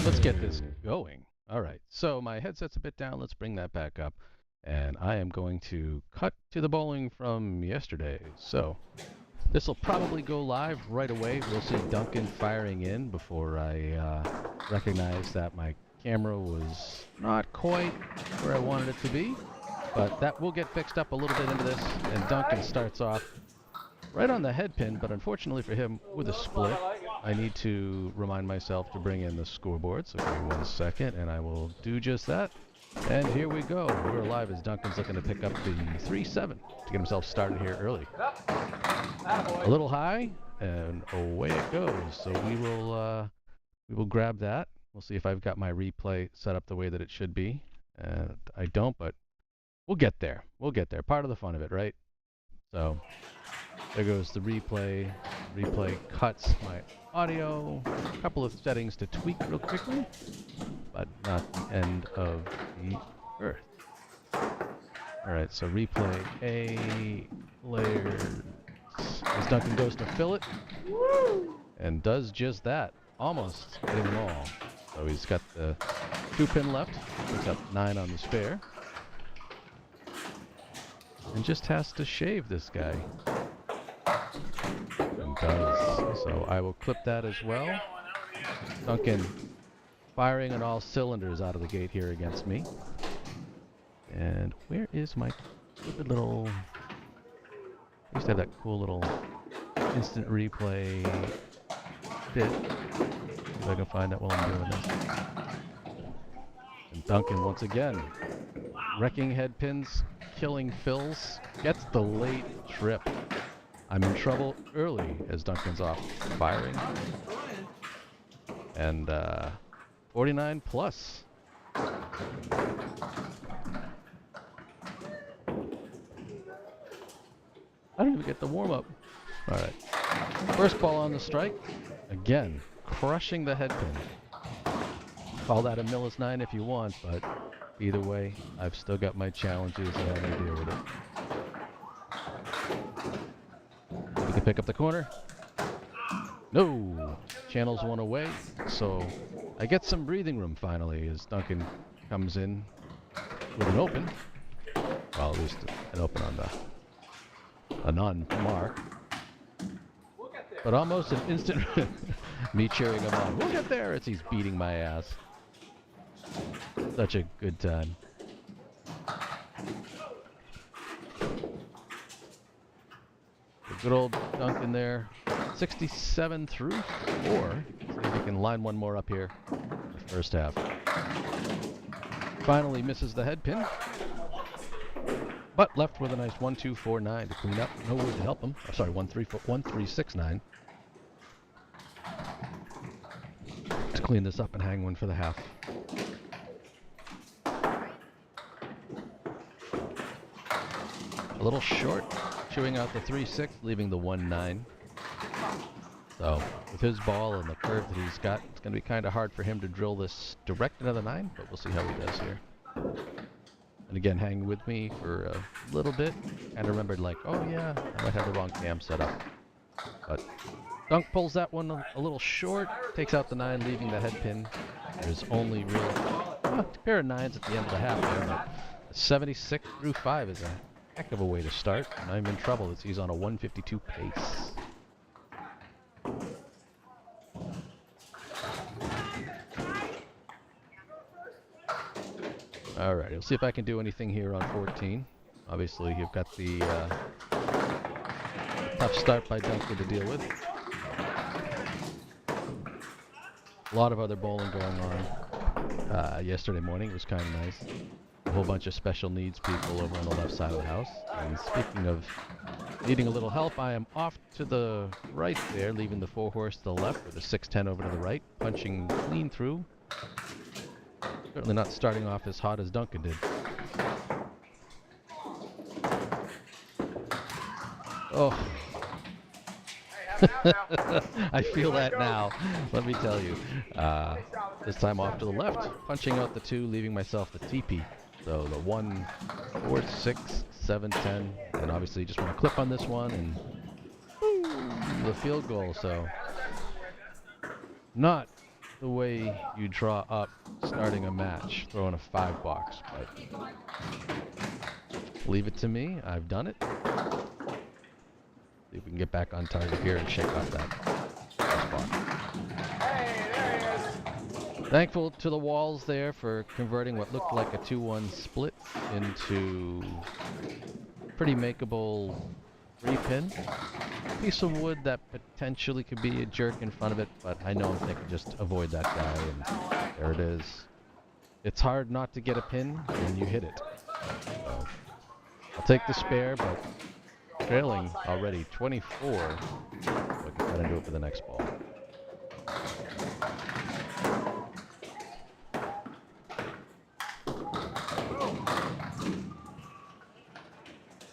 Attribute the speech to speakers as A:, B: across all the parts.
A: Let's get this going. All right, so my headset's a bit down. Let's bring that back up. And I am going to cut to the bowling from yesterday. So this will probably go live right away. We'll see Duncan firing in before I recognize that my camera was not quite where I wanted it to be. But that will get fixed up a little bit into this. And Duncan starts off right on the head pin, but unfortunately for him, with a split. I need to remind myself to bring in the scoreboard, so give me 1 second, and I will do just that. And here we go. We're live as Duncan's looking to pick up the 3-7 to get himself started here early. A little high, and away it goes. So we will grab that. We'll see if I've got my replay set up the way that it should be. I don't, but we'll get there. We'll get there. Part of the fun of it, right? So there goes the replay. Replay cuts my audio. A couple of settings to tweak real quickly, but not the end of the earth. All right, so replay A, layers. As Duncan goes to fill it, and does just that. Almost getting them all. So he's got the 2-pin left. Picks up 9 on the spare. And just has to shave this guy. And does. So I will clip that as well. Duncan firing on all cylinders out of the gate here against me. And where is my stupid little... I used to have that cool little instant replay bit. See if I can find that while I'm doing this. And Duncan once again wrecking head pins, killing fills, gets the late trip. I'm in trouble early as Duncan's off firing. And 49 plus. I don't even get the warm-up. All right. First ball on the strike. Again, crushing the head pin. Call that a Millis 9 if you want, but either way, I've still got my challenges and I'm going to deal with it. We can pick up the corner. No! Channels one away, so I get some breathing room finally as Duncan comes in with an open. Well, at least an open on a non-mark. But almost an instant me cheering him on. We'll get there as he's beating my ass. Such a good time. Good old Duncan there. 67 through 4. See if we can line one more up here in the first half. Finally misses the head pin. But left with a nice 1-2-4-9 to clean up. No wood to help him. Oh, sorry, 1-3-6-9. To clean this up and hang one for the half. A little short, chewing out the 3-6, leaving the 1-9. So, with his ball and the curve that he's got, it's going to be kind of hard for him to drill this direct into the 9, but we'll see how he does here. And again, hang with me for a little bit. And remembered, like, oh yeah, I might have the wrong cam set up. But Dunk pulls that one a little short, takes out the 9, leaving the head pin. There's only real a pair of 9s at the end of the half there, but 76 through 5 is a heck of a way to start. And I'm in trouble as he's on a 152 pace. Alright, we'll see if I can do anything here on 14. Obviously, you've got the tough start by Duncan to deal with. A lot of other bowling going on yesterday morning. It was kind of nice. A whole bunch of special needs people over on the left side of the house. And speaking of needing a little help, I am off to the right there, leaving the 4-horse to the left with the 6-10 over to the right, punching clean through. Certainly not starting off as hot as Duncan did. Oh. I feel that now, let me tell you. This time off to the left, punching out the 2, leaving myself the TP. So the 1, 4, 6, 7, 10, and obviously just want to clip on this one and boom, the field goal. So not the way you draw up starting a match, throwing a 5-box, but leave it to me. I've done it. See if we can get back on target here and shake off that spot.
B: Hey, there he is.
A: Thankful to the walls there for converting what looked like a 2-1 split into pretty makeable 3-pin. Piece of wood that potentially could be a jerk in front of it, but I know I'm thinking just avoid that guy, and there it is. It's hard not to get a pin when you hit it. So I'll take the spare, but trailing already 24. So I can try to do it for the next ball.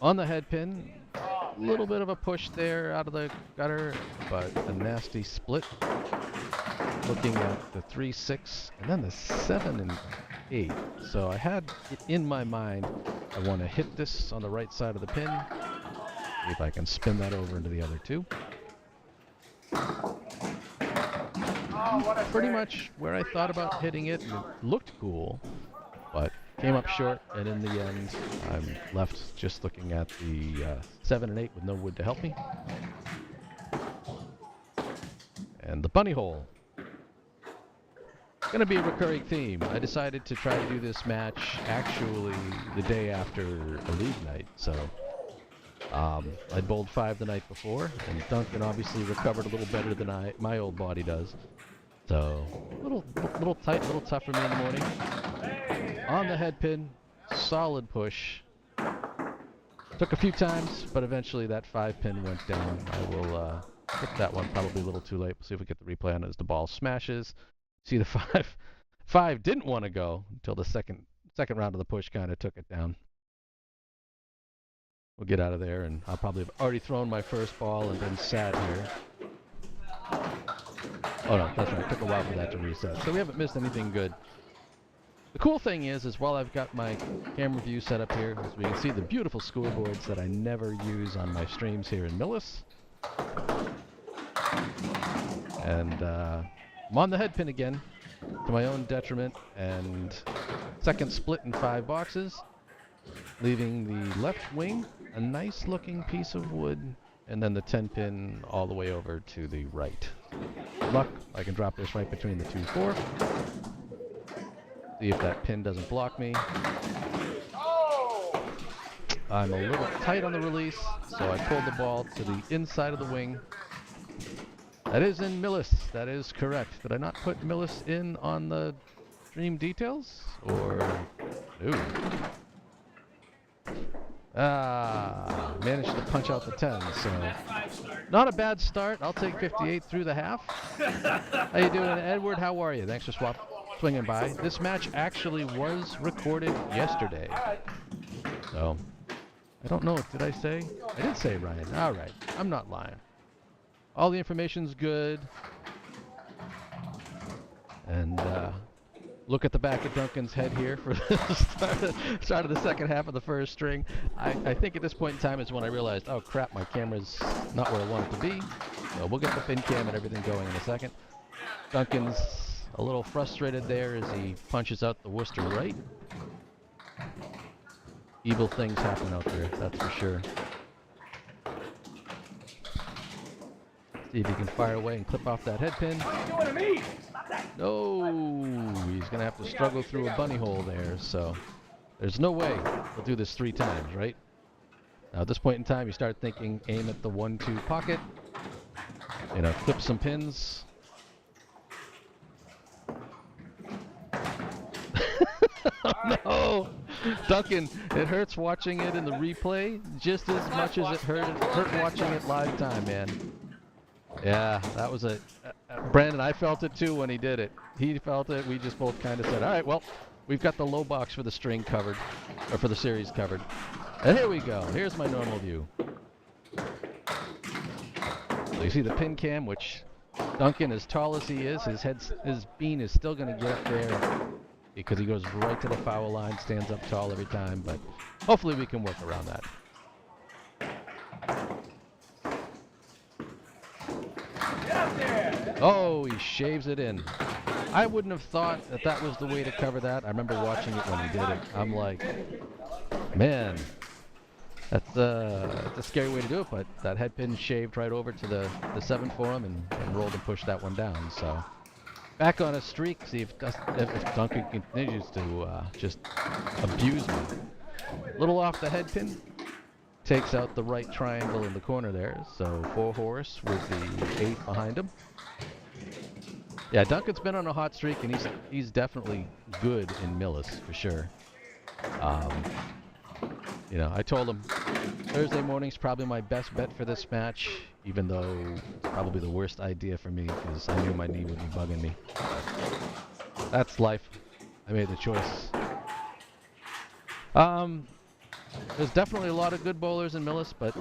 A: On the head pin, a little bit of a push there out of the gutter, but a nasty split. Looking at the 3-6 and then the 7 and 8. So I had it in my mind, I want to hit this on the right side of the pin. See if I can spin that over into the other two. Pretty much where I thought about hitting it, and it looked cool, but came up short, and in the end, I'm left just looking at the 7 and 8 with no wood to help me. And the bunny hole. Gonna be a recurring theme. I decided to try to do this match actually the day after a league night, so I'd bowled 5 the night before, and Duncan obviously recovered a little better than my old body does. So a little tight, a little tough for me in the morning. On the head pin, solid push. Took a few times, but eventually that 5-pin went down. I will hit that one probably a little too late. We'll see if we get the replay on it as the ball smashes. See the 5 didn't want to go until the second round of the push kind of took it down. We'll get out of there, and I'll probably have already thrown my first ball and then sat here. Oh no, that's right. It took a while for that to reset. So we haven't missed anything good. The cool thing is while I've got my camera view set up here, as we can see the beautiful scoreboards that I never use on my streams here in Millis. And I'm on the head pin again, to my own detriment, and second split in 5 boxes, leaving the left wing a nice looking piece of wood, and then the 10-pin all the way over to the right. Luck, I can drop this right between the 2-4. See if that pin doesn't block me. I'm a little tight on the release, so I pulled the ball to the inside of the wing. That is in Millis. That is correct. Did I not put Millis in on the stream details? Or no? Managed to punch out the 10, so not a bad start. I'll take 58 through the half. How you doing, Edward? How are you? Thanks for swinging by. This match actually was recorded yesterday, so I don't know. Did I say? I did say Ryan. All right, I'm not lying. All the information's good. And look at the back of Duncan's head here for the start of the second half of the first string. I think at this point in time is when I realized, oh crap, my camera's not where I want it to be. So we'll get the fin cam and everything going in a second. Duncan's a little frustrated there as he punches out the Worcester right. Evil things happen out there, that's for sure. See if he can fire away and clip off that head pin.
B: What are you doing to me? Stop that.
A: No, he's going to have to struggle through a bunny hole there, so there's no way he'll do this 3 times, right? Now at this point in time, you start thinking, aim at the 1-2 pocket, you know, clip some pins. Oh, no! Duncan, it hurts watching it in the replay just as much as it hurt watching it live time, man. Yeah, that was Brandon, I felt it too when he did it. He felt it. We just both kind of said, all right, well, we've got the low box for the string covered, or for the series covered. And here we go. Here's my normal view. So you see the pin cam, which Duncan, as tall as he is, his bean is still going to get up there because he goes right to the foul line, stands up tall every time, but hopefully we can work around that. Oh, he shaves it in. I wouldn't have thought that that was the way to cover that. I remember watching it when he did it. I'm like, man, that's a scary way to do it, but that head pin shaved right over to the 7 for him and rolled and pushed that one down. So back on a streak, see if Duncan continues to just abuse me. Little off the head pin, takes out the right triangle in the corner there. So 4 horse with the 8 behind him. Yeah, Duncan's been on a hot streak, and he's definitely good in Millis for sure. You know, I told him Thursday morning's probably my best bet for this match, even though it's probably the worst idea for me because I knew my knee would be bugging me. But that's life. I made the choice. There's definitely a lot of good bowlers in Millis, but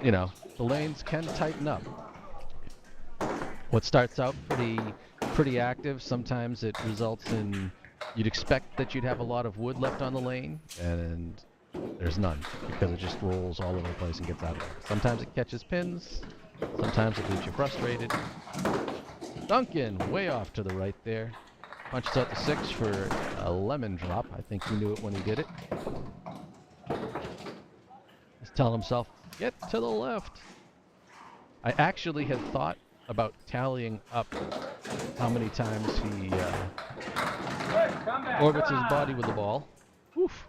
A: you know, the lanes can tighten up. What starts out pretty active, sometimes it results in you'd expect that you'd have a lot of wood left on the lane, and there's none because it just rolls all over the place and gets out of there. Sometimes it catches pins, sometimes it leaves you frustrated. Duncan, way off to the right there. Punches out the 6 for a lemon drop. I think he knew it when he did it. He's telling himself, get to the left. I actually had thought about tallying up how many times he orbits his body with the ball. Oof.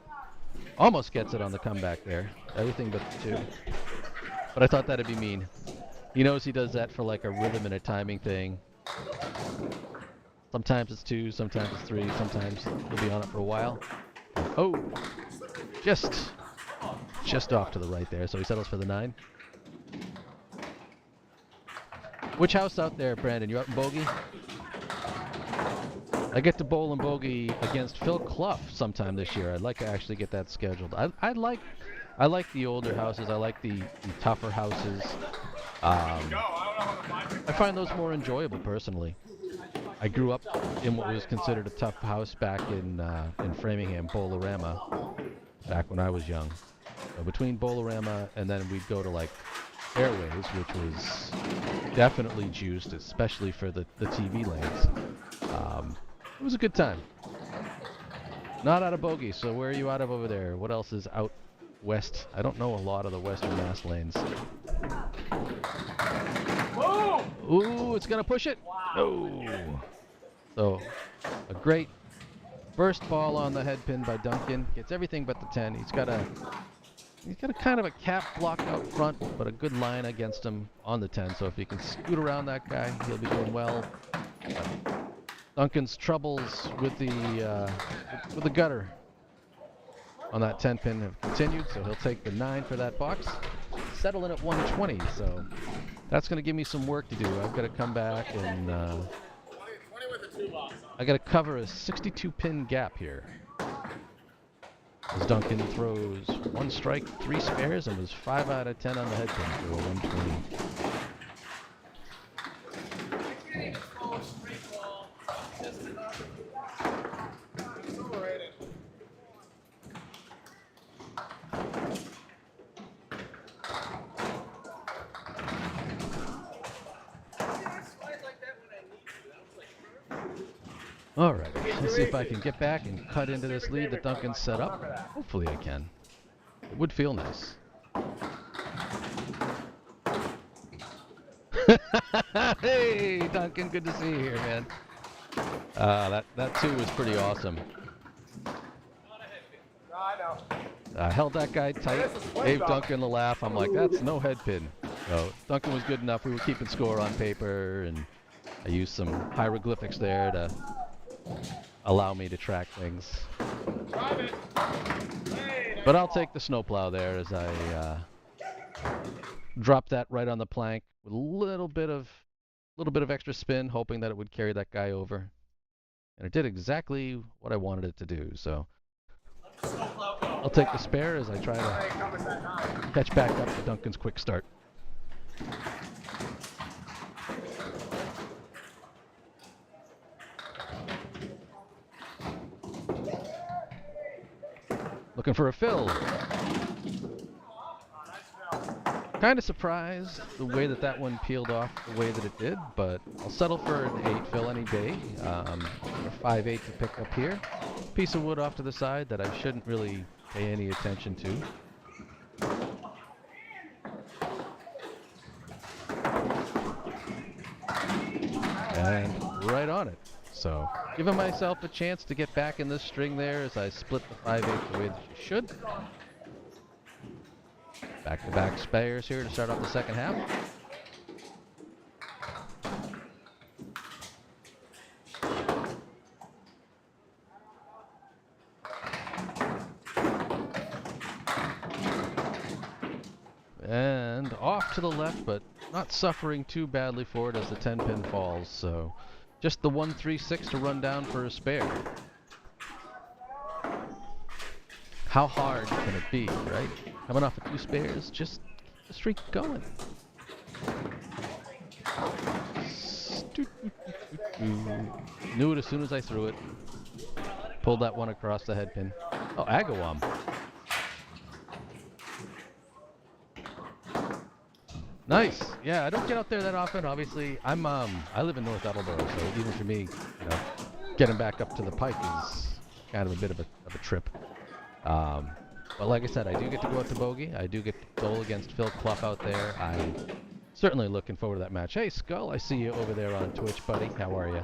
A: Almost gets it on the comeback there. Everything but the 2. But I thought that'd be mean. He knows he does that for like a rhythm and a timing thing. Sometimes it's 2, sometimes it's 3, sometimes he'll be on it for a while. Oh! Just off to the right there, so he settles for the 9. Which house out there, Brandon? You out in Bogey? I get to bowl in Bogey against Phil Clough sometime this year. I'd like to actually get that scheduled. I like the older houses. I like the tougher houses. I find those more enjoyable personally. I grew up in what was considered a tough house back in Framingham, Bolorama, back when I was young. So between Bolorama and then we'd go to like Airways, which was definitely juiced, especially for the TV lanes. It was a good time. Not out of Bogey, so where are you out of over there? What else is out west? I don't know a lot of the Western Mass lanes. Ooh, it's going to push it. No. So, a great first ball on the head pin by Duncan. Gets everything but the 10. He's got a kind of a cap block out front, but a good line against him on the 10. So if he can scoot around that guy, he'll be doing well. Duncan's troubles with the gutter on that 10 pin have continued, so he'll take the 9 for that box. Settle in at 120, so that's going to give me some work to do. I've got to come back and I got to cover a 62 pin gap here. As Duncan throws 1 strike, 3 spares, and was 5 out of 10 on the head pin for a 120. Alright, let's see if I can get back and cut into this lead that Duncan set up. Hopefully I can. It would feel nice. Hey, Duncan, good to see you here, man. That 2 was pretty awesome. I held that guy tight, gave Duncan the laugh. I'm like, that's no head pin. So Duncan was good enough. We were keeping score on paper, and I used some hieroglyphics there to allow me to track things. But I'll take the snowplow there as I drop that right on the plank with a little bit of extra spin, hoping that it would carry that guy over. And it did exactly what I wanted it to do. So I'll take the spare as I try to catch back up to Duncan's quick start. Looking for a fill. Kind of surprised the way that that one peeled off the way that it did, but I'll settle for an 8 fill any day. A 5/8 to pick up here. Piece of wood off to the side that I shouldn't really pay any attention to. And right on it. So, giving myself a chance to get back in this string there as I split the 5/8 the way that you should. Back-to-back spares here to start off the second half. And off to the left, but not suffering too badly for it as the 10-pin falls. So just the 1-3-6 to run down for a spare. How hard can it be, right? Coming off of 2 spares, just the streak going. Knew it as soon as I threw it. Pulled that one across the head pin. Oh, Agawam. Nice. Yeah, I don't get out there that often. Obviously, I live in North Attleboro, so even for me, you know, getting back up to the Pike is kind of a bit of a trip. But like I said, I do get to go out to Bogey. I do get to bowl against Phil Clough out there. I'm certainly looking forward to that match. Hey, Skull, I see you over there on Twitch, buddy. How are you?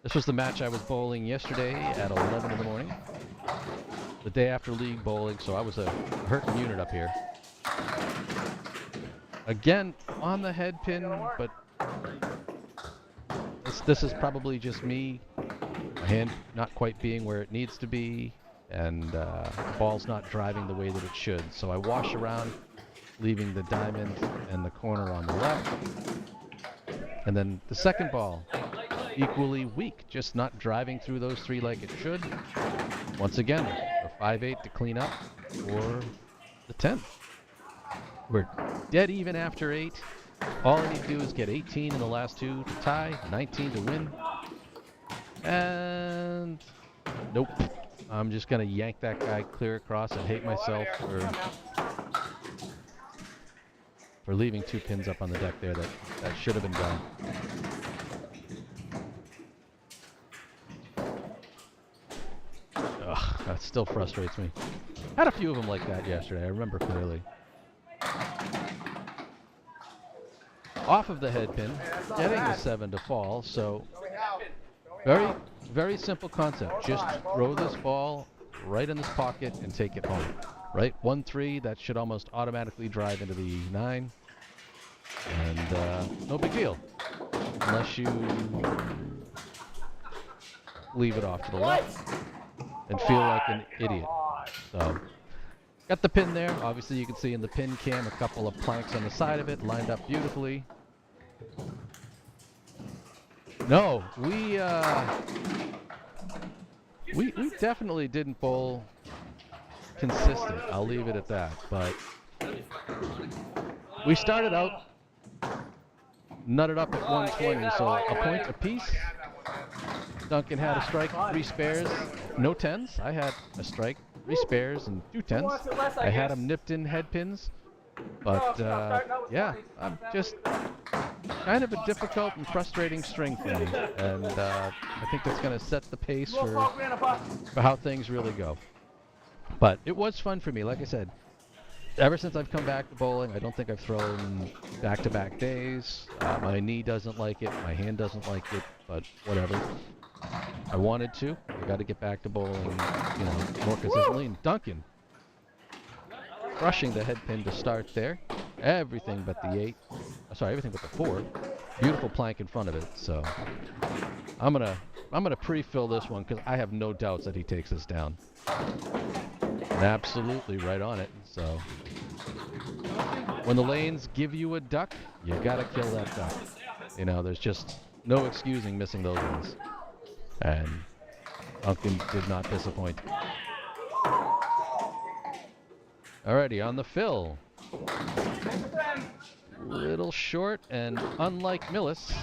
A: This was the match I was bowling yesterday at 11 in the morning. The day after league bowling, so I was a hurting unit up here. Again, on the head pin, but this is probably just me. My hand not quite being where it needs to be. And the ball's not driving the way that it should. So I wash around, leaving the diamond and the corner on the left. And then the second ball, equally weak, just not driving through those 3 like it should. Once again, a 5/8 to clean up for the 10. We're dead even after 8. All I need to do is get 18 in the last 2 to tie, 19 to win. And nope. I'm just going to yank that guy clear across and hate myself for leaving 2 pins up on the deck there that should have been done. Ugh, that still frustrates me. Had a few of them like that yesterday, I remember clearly. Off of the head pin, getting the 7 to fall, so very simple concept. Just throw this ball right in this pocket and take it home. Right? 1-3, that should almost automatically drive into the 9. And no big deal. Unless you leave it off to the left and feel like an idiot. So, got the pin there. Obviously you can see in the pin cam a couple of planks on the side of it lined up beautifully. No, we definitely didn't bowl consistent. I'll leave it at that. But we started out nutted up at 120, so a point apiece. Duncan had a strike, 3 spares, no 10s. I had a strike, 3 spares, and 2 10s. I had them nipped in head pins. But yeah, I'm just kind of a difficult and frustrating string for me, and I think that's going to set the pace for how things really go. But it was fun for me, like I said. Ever since I've come back to bowling, I don't think I've thrown back-to-back days. My knee doesn't like it, my hand doesn't like it, but whatever. I wanted to. I got to get back to bowling, you know, more consistently. And Duncan, crushing the head pin to start there. Everything but the 8. Sorry, everything but the 4. Beautiful plank in front of it. So I'm gonna pre-fill this one because I have no doubts that he takes this down. And absolutely right on it. So when the lanes give you a duck, you gotta kill that duck. You know, there's just no excusing missing those ones. And Duncan did not disappoint. Alrighty, on the fill. Little short, and unlike Millis,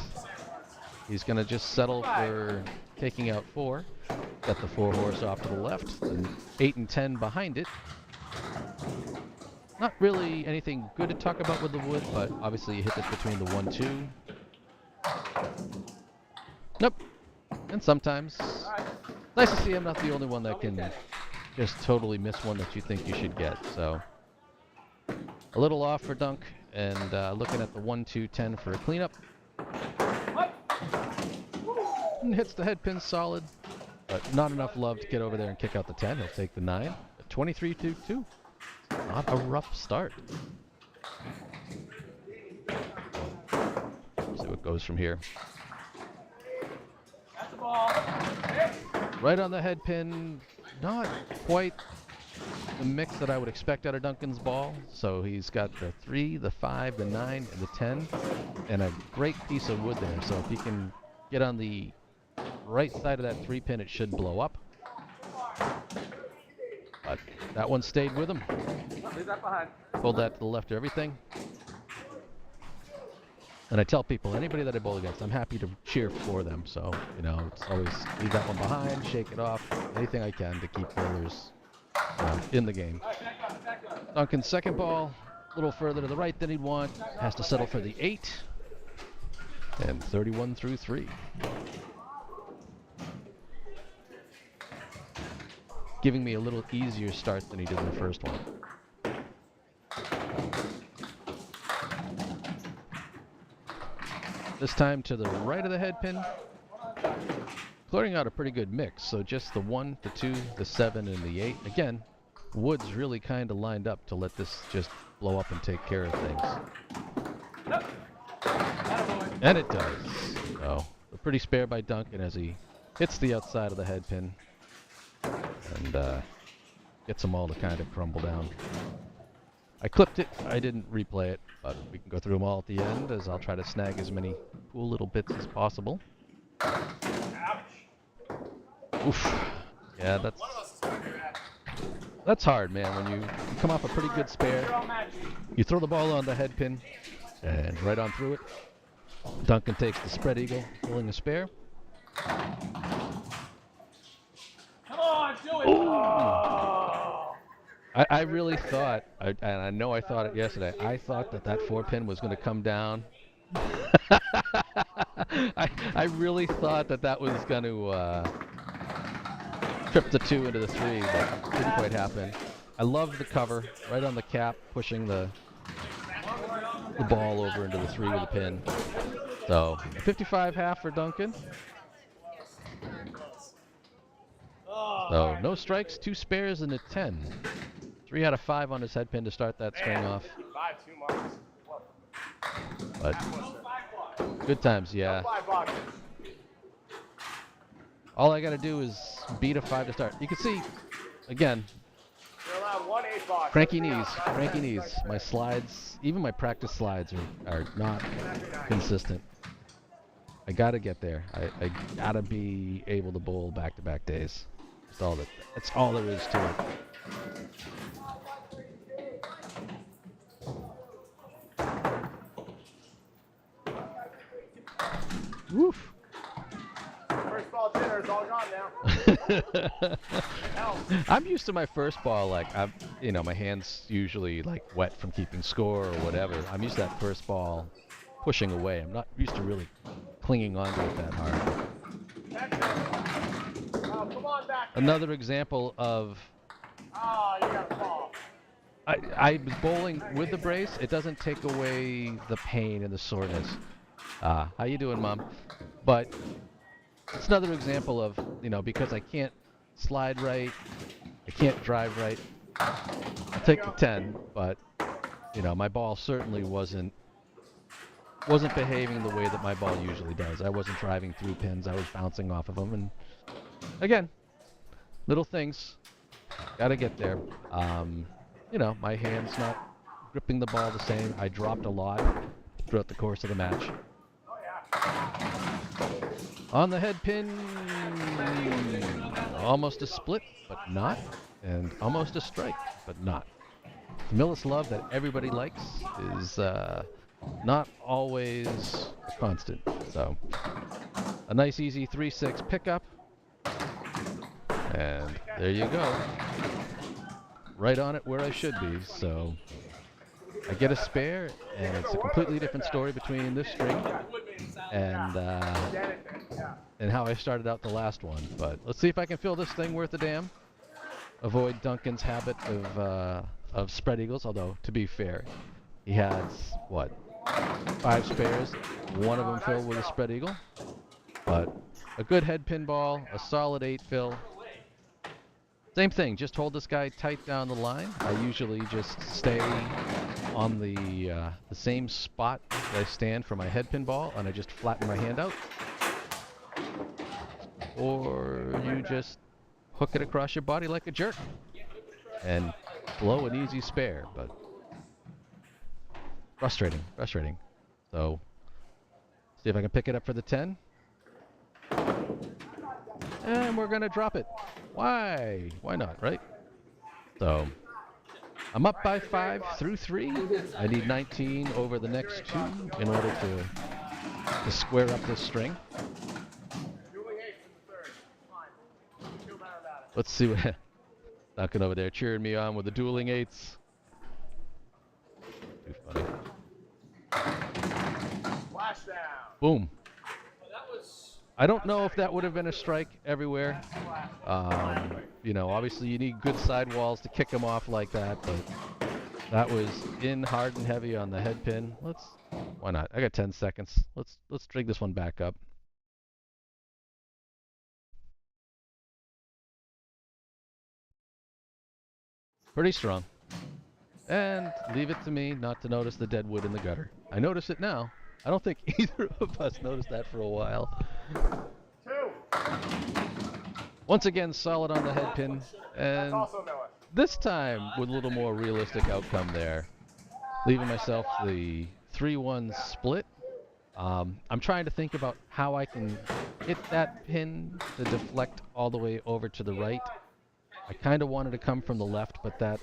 A: he's going to just settle for taking out 4. Got the 4 horse off to the left, and 8 and 10 behind it. Not really anything good to talk about with the wood, but obviously you hit this between the 1-2. Nope. And sometimes, nice to see I'm not the only one that can just totally miss one that you think you should get. So, a little off for dunk, and looking at the 1-2-10 for a cleanup. And hits the head pin solid, but not enough love to get over there and kick out the 10. He'll take the 9. 23-2. Not a rough start. See what goes from here.
B: That's the ball.
A: Right on the head pin. Not quite the mix that I would expect out of Duncan's ball. So he's got the 3, the 5, the 9, and the 10, and a great piece of wood there. So if he can get on the right side of that 3 pin, it should blow up. But that one stayed with him.
B: Leave that behind.
A: Pulled that to the left of everything. And I tell people, anybody that I bowl against, I'm happy to cheer for them. So, you know, it's always leave that one behind, shake it off, anything I can to keep bowlers in the game. Duncan's second ball, a little further to the right than he'd want. Has to settle for the 8. And 31-3. Giving me a little easier start than he did in the first one. This time to the right of the head pin. Clearing out a pretty good mix. So just the 1, the 2, the 7, and the 8. Again, wood's really kind of lined up to let this just blow up and take care of things. And it does. So, a pretty spare by Duncan as he hits the outside of the head pin. And gets them all to kind of crumble down. I clipped it. I didn't replay it, but we can go through them all at the end as I'll try to snag as many cool little bits as possible. Oof. Yeah, that's hard, man. When you come off a pretty good spare, you throw the ball on the head pin and right on through it. Duncan takes the spread eagle, pulling a spare.
B: Come on, do it. Oh.
A: I really thought, and I know I thought it yesterday, I thought that 4 pin was going to come down. I really thought that was going to trip the 2 into the 3, but didn't quite happen. I love the cover, right on the cap, pushing the ball over into the 3 with a pin. So, 55.5 for Duncan. So, no strikes, 2 spares, and a 10. 3 out of 5 on his head pin to start that string off.
B: 5 2 marks.
A: But good times, yeah. All I got to do is beat a 5 to start. You can see, again,
B: You're allowed 1 8 box.
A: cranky knees. My slides, even my practice slides are not consistent. I got to get there. I got to be able to bowl back-to-back days. That's all there is to it. Woof.
B: First ball dinner is all gone now.
A: I'm used to my first ball, like my hands usually like wet from keeping score or whatever. I'm used to that first ball pushing away. I'm not used to really clinging onto it that hard.
B: Come on back.
A: Another example of
B: Oh, you got a ball.
A: I was bowling with the brace. It doesn't take away the pain and the soreness. How you doing, Mom? But it's another example of, because I can't slide right, I can't drive right. I'll take the 10, but, my ball certainly wasn't behaving the way that my ball usually does. I wasn't driving through pins. I was bouncing off of them. And, again, little things. Got to get there. My hand's not gripping the ball the same. I dropped a lot throughout the course of the match. On the head pin, almost a split, but not, and almost a strike, but not. The Millis love that everybody likes is not always a constant. So, a nice easy 3-6 pickup, and there you go. Right on it where I should be, so I get a spare, and it's a completely different story between this string and how I started out the last one. But let's see if I can fill this thing worth a damn. Avoid Duncan's habit of spread eagles, although, to be fair, he has, what, 5 spares, one of them filled with a spread eagle. But a good head pin ball, a solid 8 fill. Same thing, just hold this guy tight down the line. I usually just stay on the same spot that I stand for my head pin ball, and I just flatten my hand out. Or you just hook it across your body like a jerk and blow an easy spare, but frustrating. So, see if I can pick it up for the 10. And we're gonna drop it. Why? Why not, right? So, I'm up by 5 through 3. I need 19 over the next 2 in order to square up this string. Let's see what Duncan over there cheering me on with the dueling 8s. Too funny. Boom. I don't know if that would have been a strike everywhere. You know, obviously you need good sidewalls to kick them off like that, but that was in hard and heavy on the head pin. Why not? I got 10 seconds. Let's drag this one back up. Pretty strong. And leave it to me not to notice the dead wood in the gutter. I notice it now. I don't think either of us noticed that for a while.
B: 2.
A: Once again, solid on the head pin. And this time with a little more realistic outcome there. Leaving myself the 3-1 split. I'm trying to think about how I can hit that pin to deflect all the way over to the right. I kind of wanted to come from the left, but that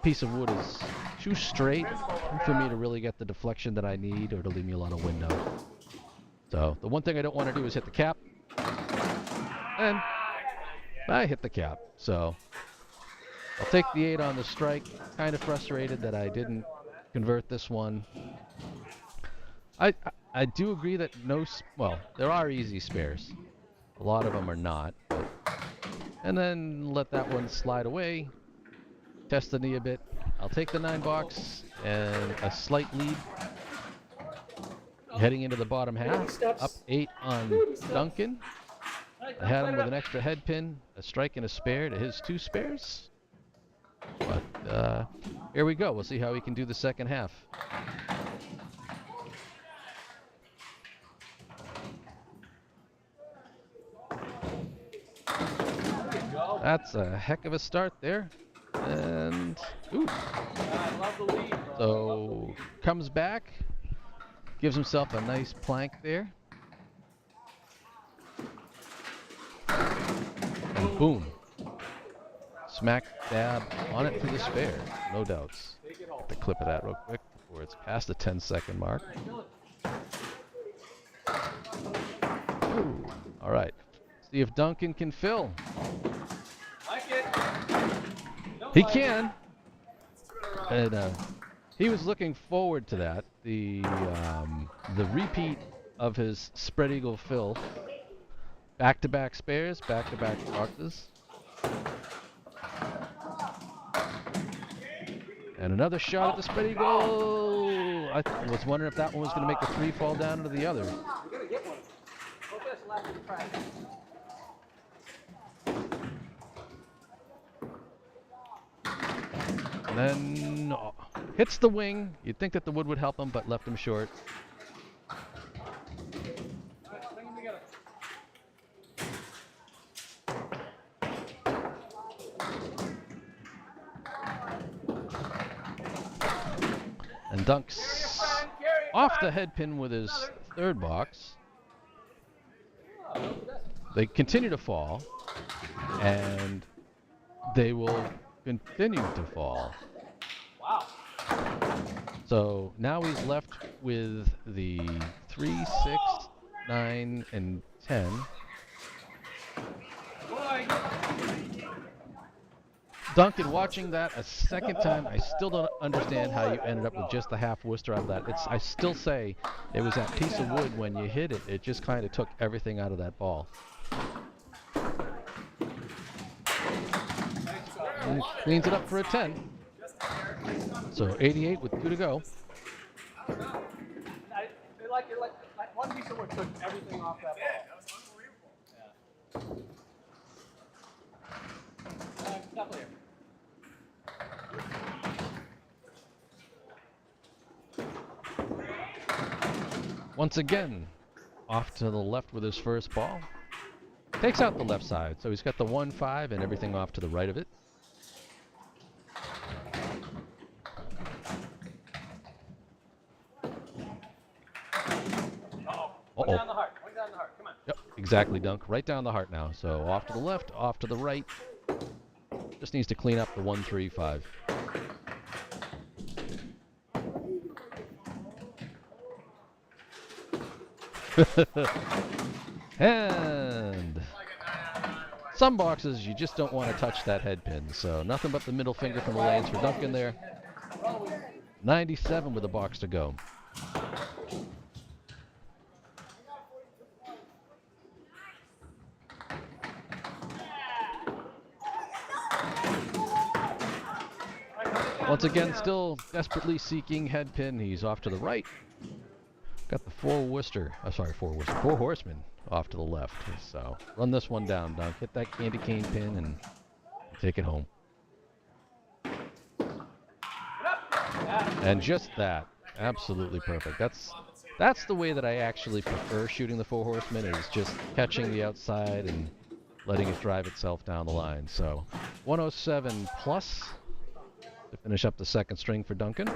A: piece of wood is too straight for me to really get the deflection that I need or to leave me a lot of window. So the one thing I don't want to do is hit the cap. And I hit the cap. So I'll take the 8 on the strike. Kind of frustrated that I didn't convert this one. I do agree that well, there are easy spares. A lot of them are not. And then let that one slide away. Test the knee a bit. I'll take the 9 box and a slight lead. Heading into the bottom half. Up 8 on Duncan. I had him with an extra head pin, a strike and a spare to his 2 spares. But here we go. We'll see how he can do the second half. That's a heck of a start there. And, ooh. So, comes back. Gives himself a nice plank there. And boom. Smack dab on it for the spare. No doubts. Get the clip of that real quick before it's past the 10-second mark. Ooh. All right. See if Duncan can fill. He can. And he was looking forward to that. The repeat of his spread eagle fill. Back-to-back spares, back-to-back boxes. And another shot at the spread eagle. I was wondering if that one was going to make the 3 fall down into the other. And then hits the wing. You'd think that the wood would help him, but left him short. And dunks off the head pin with his 3rd box. They continue to fall, and they will continue to fall. Wow. So now he's left with the 3, 6, 9, and 10. Duncan, watching that a second time, I still don't understand how you ended up with just the half Worcester out of that. I still say it was that piece of wood when you hit it. It just kind of took everything out of that ball. And cleans it up for a 10. So 88 with 2 to go.
B: Like one piece of wood took everything off that ball. Yeah, that was unbelievable. Definitely.
A: Once again, off to the left with his first ball. Takes out the left side, so he's got the 1-5 and everything off to the right of it.
B: One down the heart. One down the heart. Come on.
A: Yep, exactly, Dunk. Right down the heart now. So off to the left, off to the right. Just needs to clean up the 1-3-5. And some boxes you just don't want to touch that head pin. So nothing but the middle finger from the lanes for Duncan there. 97 with a box to go. Once again, still desperately seeking head pin. He's off to the right. Got the four horsemen off to the left. So run this one down, Dunk. Hit that candy cane pin and take it home. And just that, absolutely perfect. That's the way that I actually prefer shooting the four horsemen, is just catching the outside and letting it drive itself down the line. So 107 plus to finish up the second string for Duncan.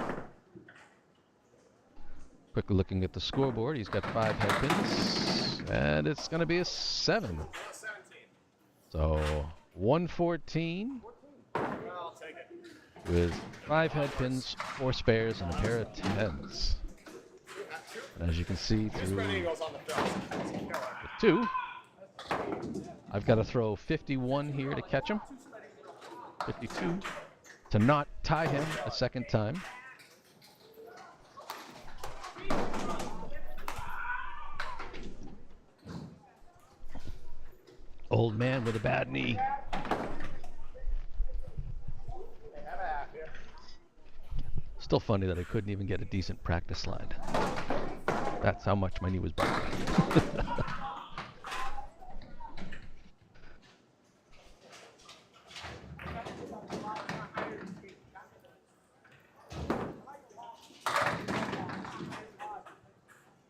A: Quickly looking at the scoreboard, he's got 5 head pins, and it's going to be a 7. So 114 with 5 head pins, 4 spares, and a pair of 10s. And as you can see through the 2, I've got to throw 51 here to catch him, 52 to not tie him a second time. Old man with a bad knee. Still funny that I couldn't even get a decent practice slide. That's how much my knee was bothering.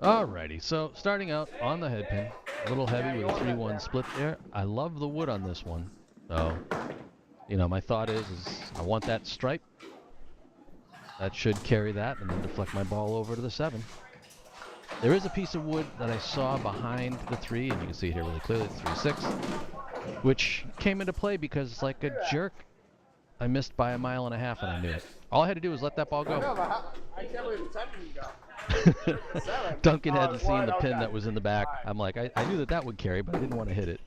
A: Alrighty, so starting out on the head pin, a little heavy with a 3-1 split there. I love the wood on this one. So, you know, my thought is I want that stripe. That should carry that and then deflect my ball over to the 7. There is a piece of wood that I saw behind the 3, and you can see it here really clearly, the 3-6, which came into play because, like a jerk, I missed by 1.5 miles and I knew it. All I had to do was let that ball go.
B: I can't believe the 10 didn't go.
A: Duncan hadn't seen the pin that was in the back. I'm like, I knew that would carry, but I didn't want to hit it.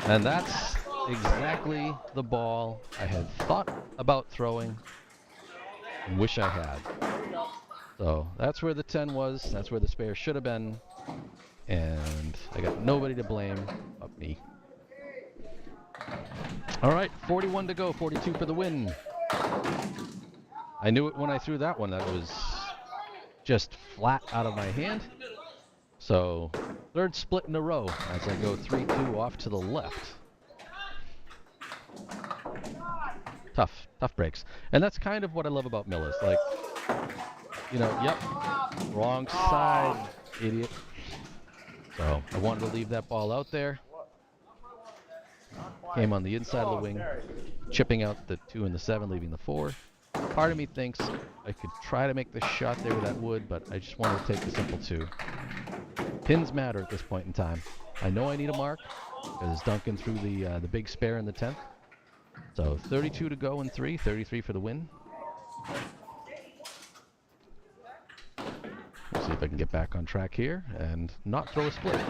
A: And that's exactly the ball I had thought about throwing and wish I had. So that's where the 10 was. That's where the spare should have been. And I got nobody to blame but me. All right, 41 to go, 42 for the win. I knew it when I threw that one. That was just flat out of my hand. So, third split in a row as I go 3-2 off to the left. Tough breaks. And that's kind of what I love about Millis. Like, you know, yep, wrong side, idiot. So, I wanted to leave that ball out there. Came on the inside of the wing, chipping out the 2 and the 7, leaving the 4. Part of me thinks I could try to make the shot there with that wood, but I just wanted to take the simple 2. Pins matter at this point in time. I know I need a mark because Duncan threw the big spare in the 10th. So 32 to go in 3, 33 for the win. Let's see if I can get back on track here and not throw a split.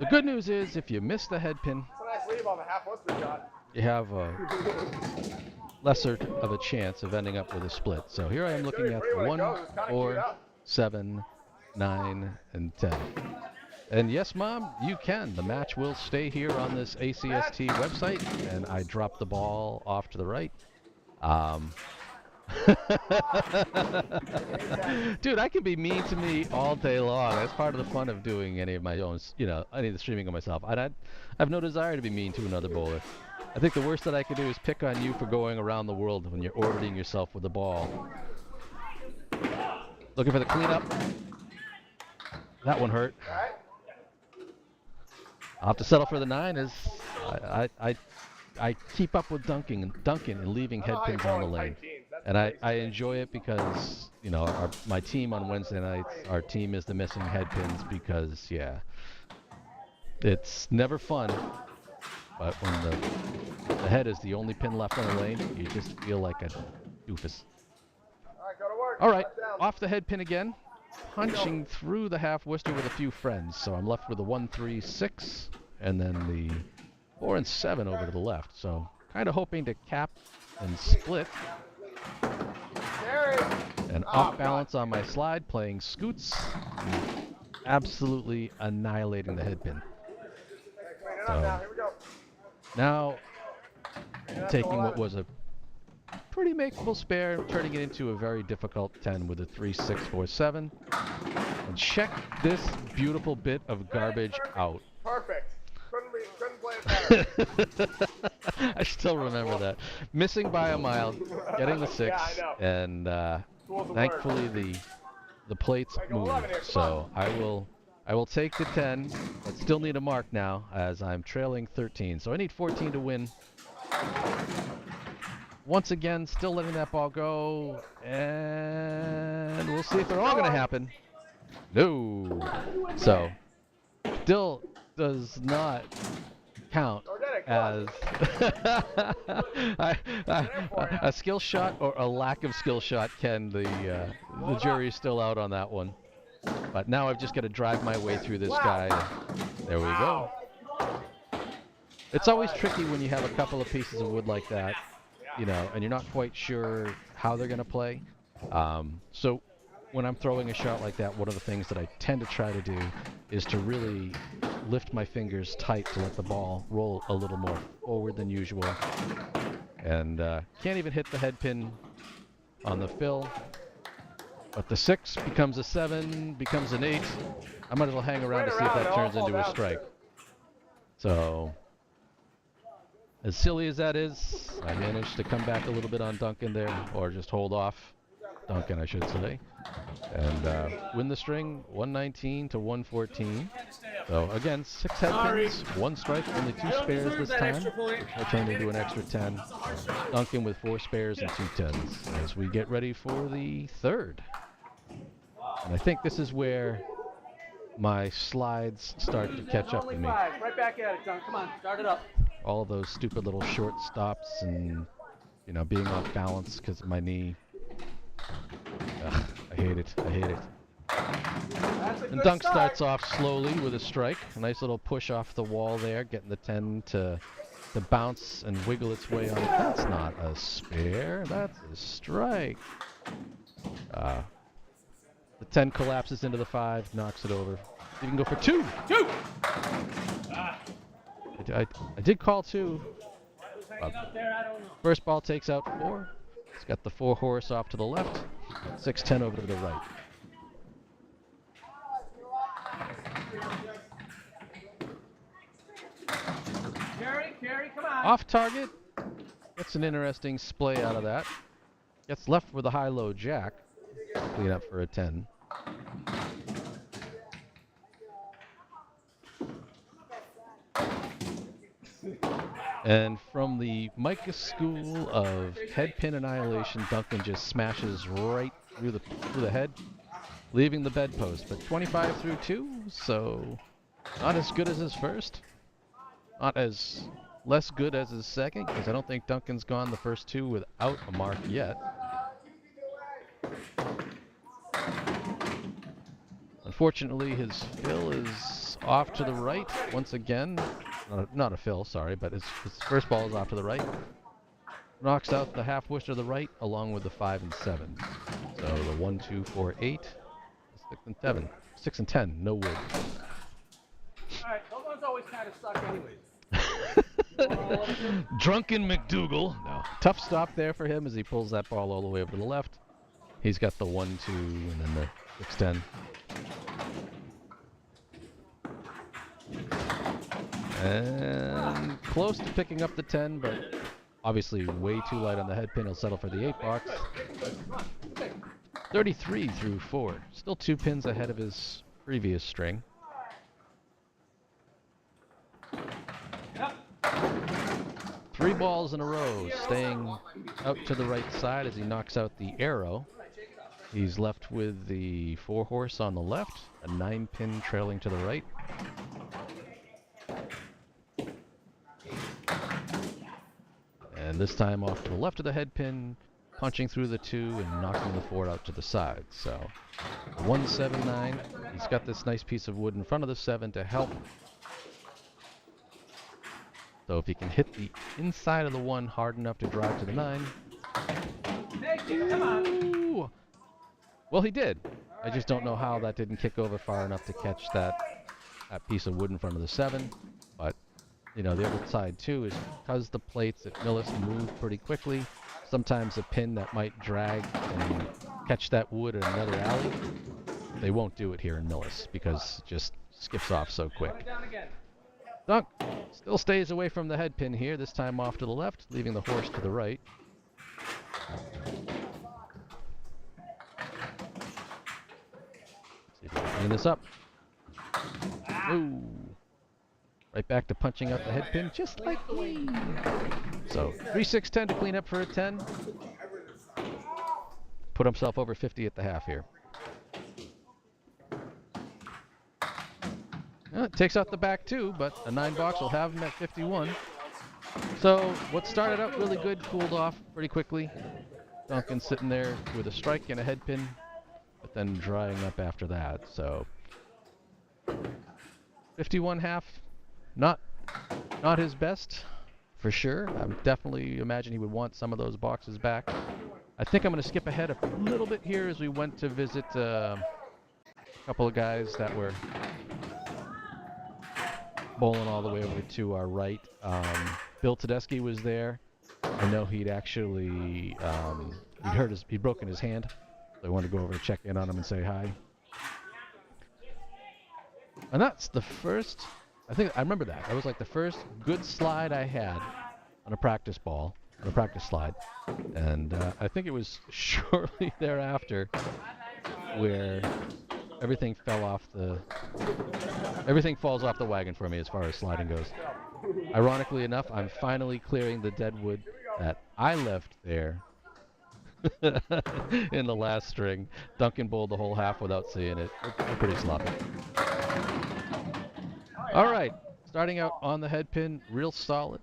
A: The good news is if you miss the head pin,
B: It's a nice leave on the half Worcester shot.
A: you have a lesser of a chance of ending up with a split. So here I am looking at 1, 4, 7, 9, and 10. And yes, Mom, you can. The match will stay here on this ACST website, and I dropped the ball off to the right. Dude, I can be mean to me all day long. That's part of the fun of doing any of my own, any of the streaming of myself. And I have no desire to be mean to another bowler. I think the worst that I can do is pick on you for going around the world when you're orbiting yourself with the ball. Looking for the cleanup. That one hurt. I'll have to settle for the 9 as I keep up with Duncan and leaving head pins on the lane. And I enjoy it because, my team on Wednesday nights, our team is the missing head pins because, yeah, it's never fun. But when the head is the only pin left on the lane, you just feel like a doofus. All right, off the head pin again. Punching through the half Worcester with a few friends. So I'm left with the 1, 3, 6, and then the 4 and 7 over to the left. So kind of hoping to cap and split. And off balance on my slide, playing scoots. Absolutely annihilating the head pin. So now taking what was a pretty makeable spare, turning it into a very difficult 10 with a 3, 6, 4, 7. And check this beautiful bit of garbage out.
B: Perfect. Couldn't play it better.
A: I still remember that. Missing by a mile, getting the 6,
B: Yeah,
A: and thankfully the plates moved. So I will take the 10, but still need a mark now as I'm trailing 13. So I need 14 to win. Once again, still letting that ball go, and we'll see if they're all going to happen. No. So, still does not count as a skill shot or a lack of skill shot. Ken, the jury's still out on that one. But now I've just got to drive my way through this guy. There we go. It's always tricky when you have a couple of pieces of wood like that. And you're not quite sure how they're going to play. So when I'm throwing a shot like that, one of the things that I tend to try to do is to really lift my fingers tight to let the ball roll a little more forward than usual. And can't even hit the head pin on the fill. But the 6 becomes a 7, becomes an 8. I might as well hang around to see if that turns into a strike. So, as silly as that is, I managed to come back a little bit on Duncan there, or just hold off Duncan, I should say, and win the string 119 to 114. So again, 6 head pins, 1 strike, only 2 spares this time. I turned into an extra 10. Duncan with 4 spares and 2 10s as we get ready for the 3rd. And I think this is where my slides start to catch up with me.
B: Right back at it, Duncan. Come on, start it up.
A: All those stupid little short stops and, being off balance because of my knee. Ugh, I hate it. I hate it. And Dunk starts off slowly with a strike. A nice little push off the wall there, getting the 10 to bounce and wiggle its way on it. That's not a spare. That's a strike. The 10 collapses into the 5, knocks it over. You can go for 2.
B: 2!
A: I did call 2. First ball takes out 4. It's got the 4 horse off to the left. 6-10 over to the right.
B: Carry, come on.
A: Off target. Gets an interesting splay out of that. Gets left with a high-low jack. Clean up for a 10. And from the Micah School of head pin annihilation, Duncan just smashes right through the head, leaving the bedpost. But 25 through 2, so not as good as his first. Not as less good as his second, because I don't think Duncan's gone the first 2 without a mark yet. Unfortunately, his fill is off to the right once again. Not a fill, sorry, but his first ball is off to the right. Knocks out the half wish to the right along with the 5 and 7. So the 1, 2, 4, 8, 6 and 7. 6 and 10, no wood.
B: Alright, those ones always kind of suck anyways.
A: Drunken MacDougall. No. Tough stop there for him as he pulls that ball all the way over to the left. He's got the 1, 2, and then the 6, 10. And close to picking up the 10, but obviously way too light on the head pin. He'll settle for the 8 box. 33 through 4. Still 2 pins ahead of his previous string. Three balls in a row, staying out to the right side as he knocks out the arrow. He's left with the 4 horse on the left, a 9 pin trailing to the right. And this time off to the left of the head pin, punching through the 2 and knocking the 4 out to the side. So 1, 7, 9. He's got this nice piece of wood in front of the 7 to help. So if he can hit the inside of the 1 hard enough to drive to the 9. Ooh. Well, he did. I just don't know how that didn't kick over far enough to catch that piece of wood in front of the 7. But, you know, the other side too is because the plates at Millis move pretty quickly. Sometimes a pin that might drag and catch that wood in another alley, they won't do it here in Millis because it just skips off so quick. Dunk still stays away from the head pin here, this time off to the left, leaving the horse to the right. See if we can clean this up. Ooh. Right back to punching out the head pin, just like me. So 3, 6, 10 to clean up for a 10. Put himself over 50 at the half here. It takes out the back too, but a 9 box will have him at 51. So what started out really good cooled off pretty quickly. Duncan sitting there with a strike and a head pin, but then drying up after that. So 51 half, not his best for sure. I definitely imagine he would want some of those boxes back. I think I'm going to skip ahead a little bit here as we went to visit a couple of guys that were bowling all the way over to our right. Bill Tedeschi was there. I know he'd actually he'd broken his hand, so I wanted to go over and check in on him and say hi. And that's the first. I remember that. That was like the first good slide I had on a practice ball, on a practice slide, and I think it was shortly thereafter where everything falls off the wagon for me as far as sliding goes. Ironically enough, I'm finally clearing the dead wood that I left there in the last string. Duncan bowled the whole half without seeing it. We're pretty sloppy. All right, starting out on the head pin, real solid.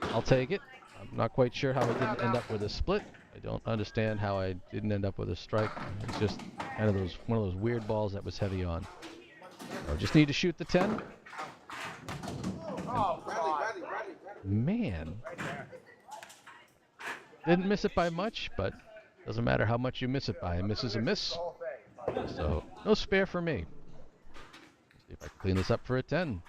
A: I'll take it. I'm not quite sure how I didn't end up with a split. I don't understand how I didn't end up with a strike. It's just kind of one of those weird balls that was heavy on. So just need to shoot the 10. Man. Didn't miss it by much, but doesn't matter how much you miss it by. A miss is a miss. So no spare for me. See if I can clean this up for a 10.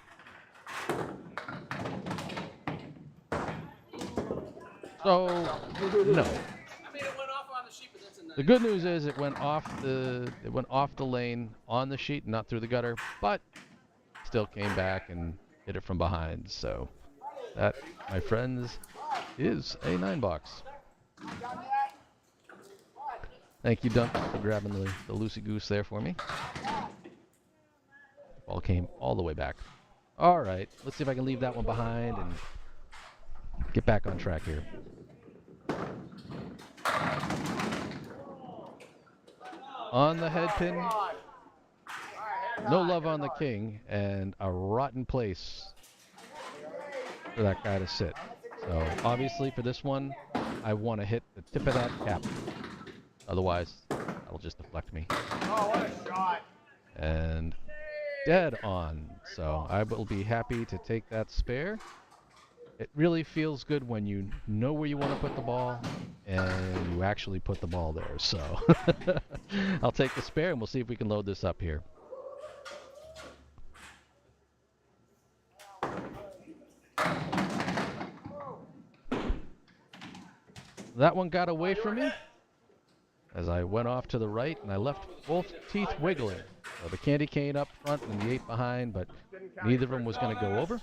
A: So, no. The good news is it went off the lane on the sheet, not through the gutter, but still came back and hit it from behind. So that, my friends, is a 9 box. Thank you, Dunk, for grabbing the loosey goose there for me. Ball came all the way back. All right, let's see if I can leave that one behind and get back on track here. On the head pin, no love on the king, and a rotten place for that guy to sit. So obviously for this one, I want to hit the tip of that cap. Otherwise, that'll just deflect me.
B: Oh, what a shot.
A: And dead on. So I will be happy to take that spare. It really feels good when you know where you want to put the ball and you actually put the ball there. So I'll take the spare and we'll see if we can load this up here. That one got away from me as I went off to the right and I left both teeth wiggling. So the candy cane up front and the 8 behind, but neither of them was going to go over.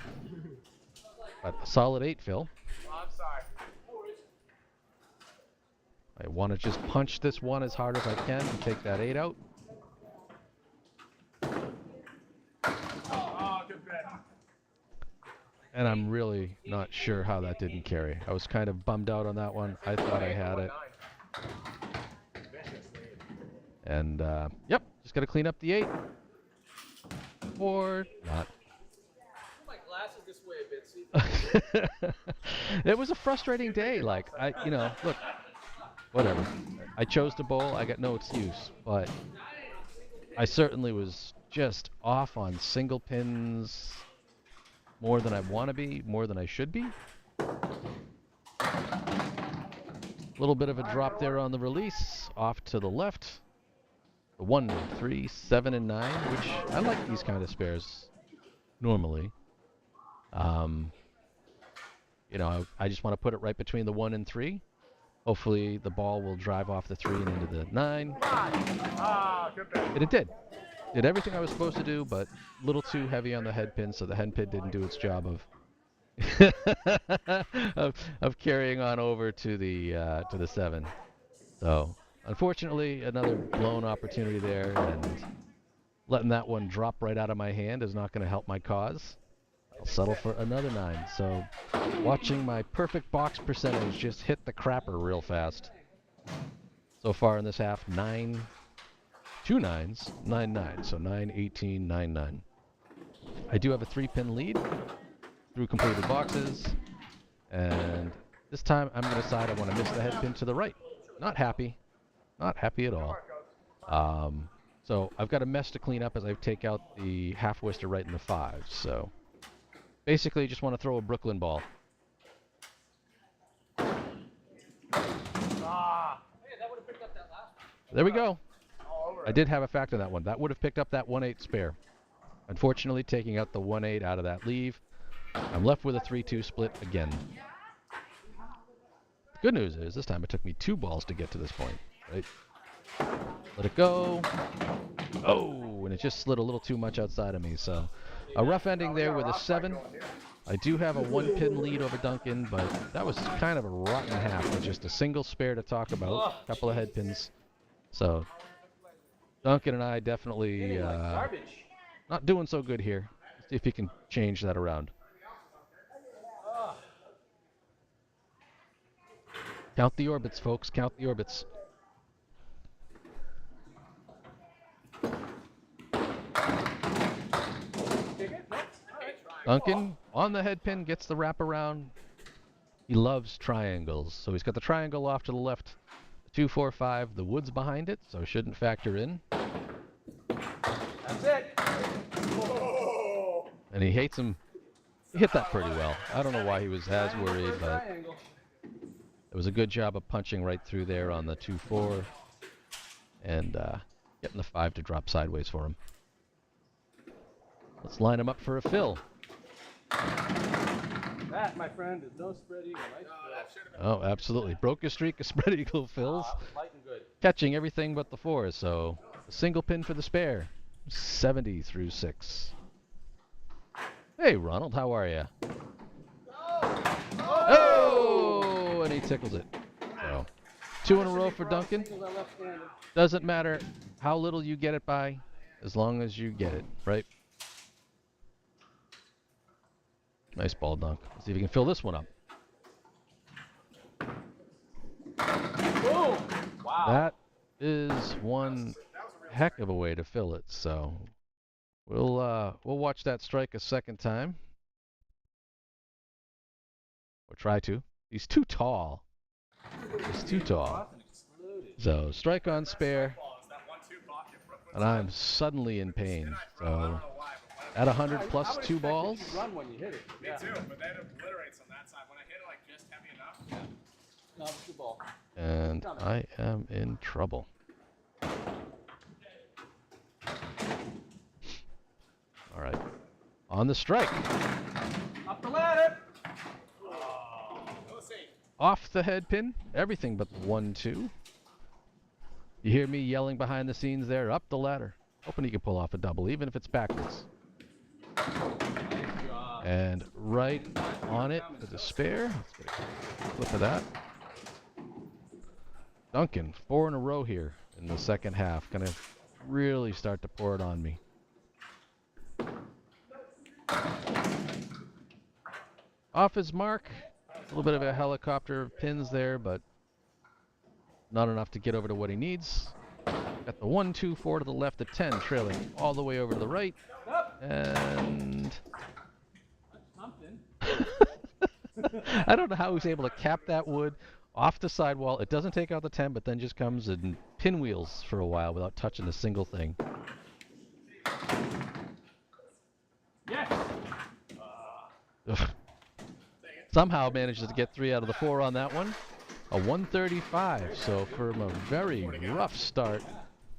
A: But a solid 8 fill. I want to just punch this one as hard as I can to take that 8 out. And I'm really not sure how that didn't carry. I was kind of bummed out on that one. I thought I had it. And, yep, just got to clean up the 8. Or not.
B: My glasses this way a bit, see?
A: It was a frustrating day. Like, look, whatever. I chose to bowl. I got no excuse. But I certainly was just off on single pins more than I want to be, more than I should be. A little bit of a drop there on the release, off to the left. The 1, 3, 7, and 9, which I like these kind of spares normally. I just want to put it right between the 1 and 3. Hopefully the ball will drive off the 3 and into the 9. And it did. Did everything I was supposed to do, but a little too heavy on the head pin, so the head pin didn't do its job of carrying on over to the 7. So unfortunately, another blown opportunity there, and letting that one drop right out of my hand is not going to help my cause. I'll settle for another 9. So watching my perfect box percentage just hit the crapper real fast. So far in this half, 2 9s, 9 9. So 9, 18, 9 9. I do have a 3-pin lead through completed boxes, and this time I'm going to decide I want to miss the head pin to the right. Not happy. Not happy at all. So I've got a mess to clean up as I take out the half wister right in the 5. So basically just want to throw a Brooklyn ball. There we go. I did have a factor in that one. That would have picked up that 1-8 spare. Unfortunately, taking out the 1-8 out of that leave, I'm left with a 3-2 split again. The good news is this time it took me 2 balls to get to this point. Right? Let it go. Oh, and it just slid a little too much outside of me. So a rough ending there with a 7. I do have a 1-pin lead over Duncan, but that was kind of a rotten half with just a single spare to talk about, a couple of head pins. So Duncan and I definitely not doing so good here. Let's see if he can change that around. Count the orbits, folks. Count the orbits. Duncan on the head pin gets the wraparound. He loves triangles. So he's got the triangle off to the left. 2, 4, 5. The wood's behind it, so shouldn't factor in.
B: That's it.
A: And he hates him. He hit that pretty well. I don't know why he was as worried, but it was a good job of punching right through there on the 2, 4 and getting the 5 to drop sideways for him. Let's line him up for a fill.
B: That, my friend, is no spread eagle. Nice
A: Oh, absolutely. Broke a streak of spread eagle fills.
B: Light and good.
A: Catching everything but the 4, so a single pin for the spare. 70 through 6. Hey, Ronald, how are you? Oh, and he tickles it. So 2 in a row for Duncan. Doesn't matter how little you get it by, as long as you get it, right? Nice ball dunk. Let's see if we can fill this one up.
B: Boom! Wow.
A: That is one heck of a way to fill it. So we'll watch that strike a second time. Or try to. He's too tall. He's too tall. So strike on spare. And I'm suddenly in pain. So At 100
B: I
A: plus
B: would
A: 2
B: expect
A: balls.
B: that you'd run when you hit it.
C: Me too, but then it obliterates on that side. When I hit it like just heavy enough.
B: Yeah. No, it's the ball.
A: And I am in trouble. All right. On the strike.
B: Up the ladder.
A: Off the head pin. Everything but the 1-2. You hear me yelling behind the scenes there. Up the ladder. Hoping he can pull off a double, even if it's backwards. And right on it with the spare. Let's get a flip of that. Duncan, 4 in a row here in the second half. Gonna really start to pour it on me. Off his mark. A little bit of a helicopter of pins there, but not enough to get over to what he needs. Got the 1-2-4 to the left of 10, trailing all the way over to the right. And I don't know how he's able to cap that wood off the sidewall. It doesn't take out the 10, but then just comes and pinwheels for a while without touching a single thing.
B: Yes.
A: Somehow manages to get 3 out of the 4 on that one. A 135. So from a very rough start,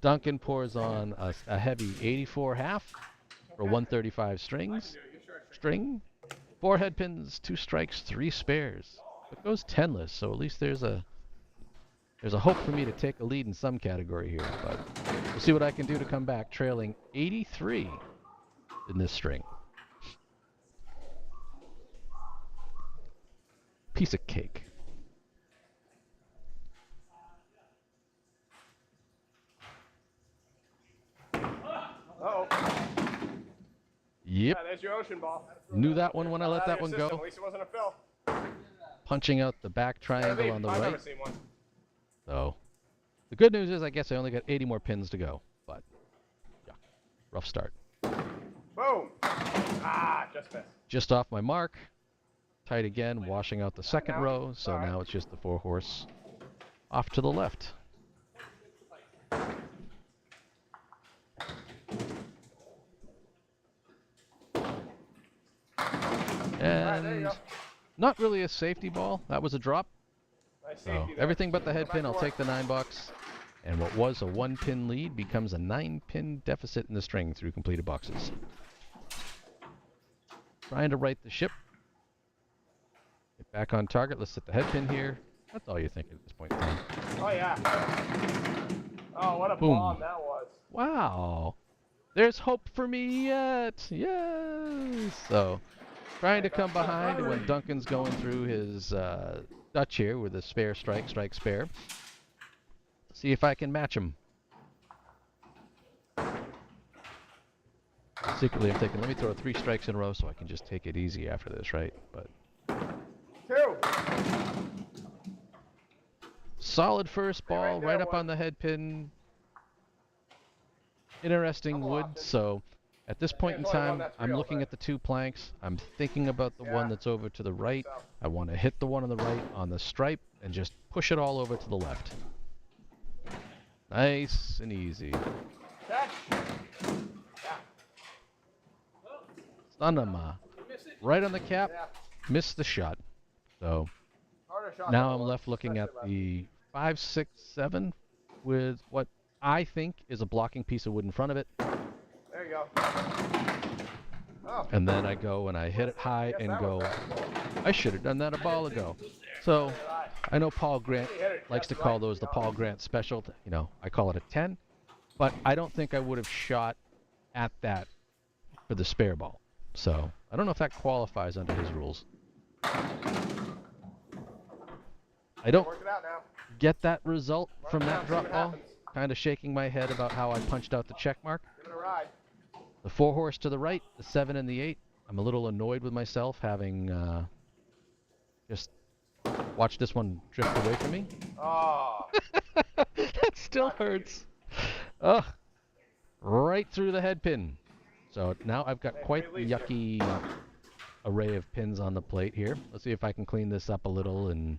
A: Duncan pours on a heavy 84 half for 135 string. 4 head pins, 2 strikes, 3 spares. It goes 10-less, so at least there's a hope for me to take a lead in some category here. But we'll see what I can do to come back, trailing 83 in this string. Piece of cake.
B: Uh-oh.
A: Yep.
B: Yeah, there's your ocean ball.
A: Knew that one when I let that one go.
B: At least it wasn't a fill.
A: Punching out the back triangle on the
B: I've
A: right.
B: never seen one.
A: So the good news is I guess I only got 80 more pins to go. But yeah, rough start.
B: Boom. Ah, just missed.
A: Just off my mark. Tight again, washing out the second row. So
B: All right.
A: now it's just the 4-horse off to the left.
B: there you
A: And
B: go.
A: not really a safety ball. That was a drop.
B: Nice
A: So
B: safety there.
A: everything but the head
B: Go back
A: pin,
B: to
A: I'll
B: work.
A: take the $9. And what was a 1-pin lead becomes a 9-pin deficit in the string through completed boxes. Trying to right the ship. Get back on target. Let's set the head pin here. That's all you're thinking at this point in time.
B: Oh, yeah. Oh, what a
A: Boom.
B: bomb that was.
A: Wow. There's hope for me yet. Yes. So trying to come behind when Duncan's going through his Dutch here with a spare strike, spare. See if I can match him. Secretly, I'm thinking, let me throw 3 strikes in a row so I can just take it easy after this, right? But
B: 2.
A: solid first ball,
B: right there,
A: right up
B: one.
A: on the head pin. Interesting
B: Double
A: wood.
B: option.
A: So at this point in
B: There's only one
A: time,
B: that's
A: I'm
B: real,
A: looking
B: but-
A: at the 2 planks. I'm thinking about the one
B: Yeah.
A: that's over to the right.
B: So.
A: I want to hit the one on the right on the stripe and just push it all over to the left. Nice and easy.
B: Catch. Yeah.
A: Sanama. Right on the cap.
B: Yeah.
A: Missed the shot. So
B: Harder shot
A: now
B: than
A: I'm
B: it
A: left
B: was,
A: looking at
B: especially
A: the 5, 6, 7 with what I think is a blocking piece of wood in front of it.
B: last. There you go. Oh.
A: And then I go and I hit it high
B: Guess
A: and
B: that
A: go,
B: was that.
A: I should have done that a ball ago. So
B: Right.
A: I know Paul Grant
B: He hit it
A: likes to
B: just
A: call
B: right,
A: those the
B: you know.
A: Paul Grant special. You know, I call it a 10. But I don't think I would have shot at that for the spare ball. So I don't know if that qualifies under his rules. I don't
B: Work it out now.
A: get that result from
B: it
A: that
B: out, see
A: drop
B: what
A: ball.
B: happens.
A: Kind of shaking my head about how I punched out the check mark.
B: Give it a ride.
A: The 4-horse to the right, the 7 and the 8. I'm a little annoyed with myself having just watched this one drift away from me.
B: Oh.
A: That still hurts. Ugh. Right through the head pin. So now I've got quite the yucky array of pins on the plate here. Let's see if I can clean this up a little and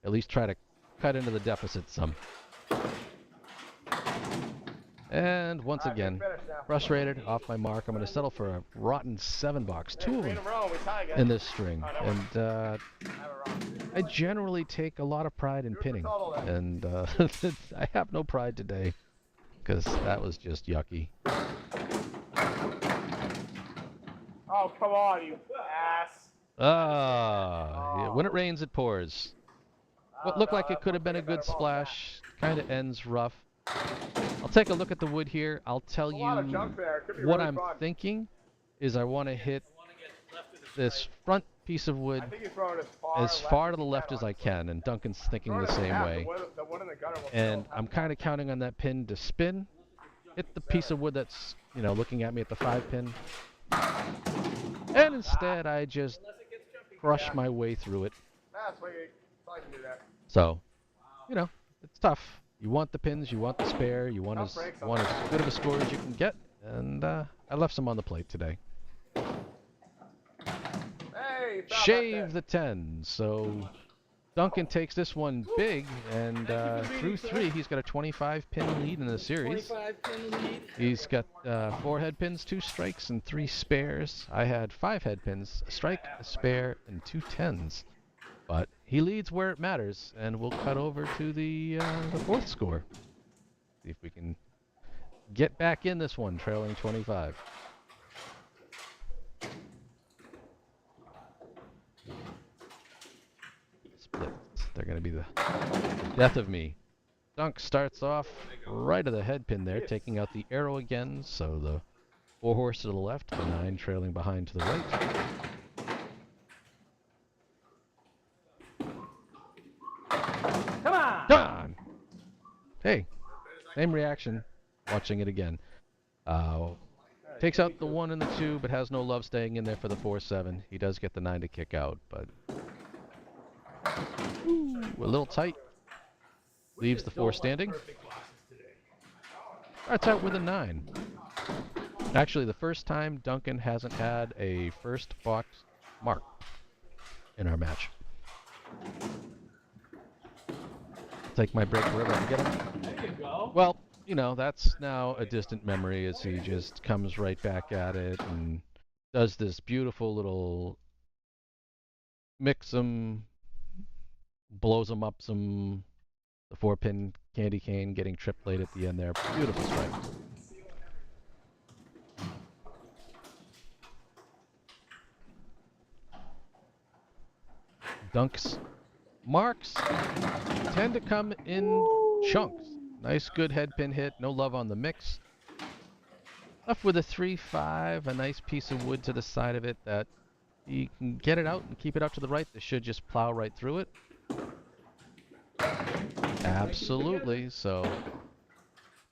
A: at least try to cut into the deficit some. And once
B: All right,
A: again,
B: finish now.
A: frustrated, off my mark. I'm going to settle for a rotten 7-box. Two of
B: Three in
A: them
B: a row, we tie again.
A: in this string.
B: Oh, no,
A: And
B: I have it wrong.
A: I generally take a lot of pride in
B: Here's the
A: pinning.
B: total then.
A: And I have no pride today because that was just yucky.
B: Oh, come on, you ass.
A: Yeah, when it rains, it pours. What looked like it could have been a good splash kind of ends rough. I'll take a look at the wood here. I'll tell
B: A lot of
A: you
B: junk there. It could be
A: what
B: really
A: I'm
B: fun.
A: thinking is I want to hit this front piece of wood
B: I think you're throwing
A: as far to the left as I can, and Duncan's thinking the same way.
B: The wood in the gutter will
A: And
B: still
A: I'm kind of counting on that pin to spin, hit the piece of wood that's, looking at me at the 5-pin. And instead, I just crush my way through it.
B: That's why you can do that.
A: So, it's tough. You want the pins, you want the spare, you want as good of a score as you can get, and I left some on the plate today.
B: Hey,
A: Shave the 10. So Duncan takes this one big, and through 3, he's got a 25-pin lead in the series.
D: 25-pin lead.
A: He's got 4 head pins, 2 strikes, and 3 spares. I had 5 head pins, a strike, a spare, and 2 10s. But he leads where it matters, and we'll cut over to the 4th score. See if we can get back in this one, trailing 25. Splits. They're going to be the death of me. Dunk starts off right of the head pin there, taking out the arrow again, so the 4 horse to the left, the 9 trailing behind to the right.
B: Come on!
A: Come on! Hey, same reaction, watching it again. Takes out the 1 and the 2, but has no love staying in there for the 4-7. He does get the 9 to kick out, but a little tight. Leaves the 4 standing. Starts out with a 9. Actually, the first time Duncan hasn't had a first box mark in our match. Take my break wherever I can get him.
B: There you go.
A: Well, that's now a distant memory as he just comes right back at it and does this beautiful little mix 'em, blows 'em up some, the 4-pin candy cane getting tripped late at the end there. Beautiful strike. Dunk's marks tend to come in chunks. Nice good head pin hit, no love on the mix. Left with a 3-5, a nice piece of wood to the side of it that you can get it out and keep it out to the right. This should just plow right through it. Absolutely. So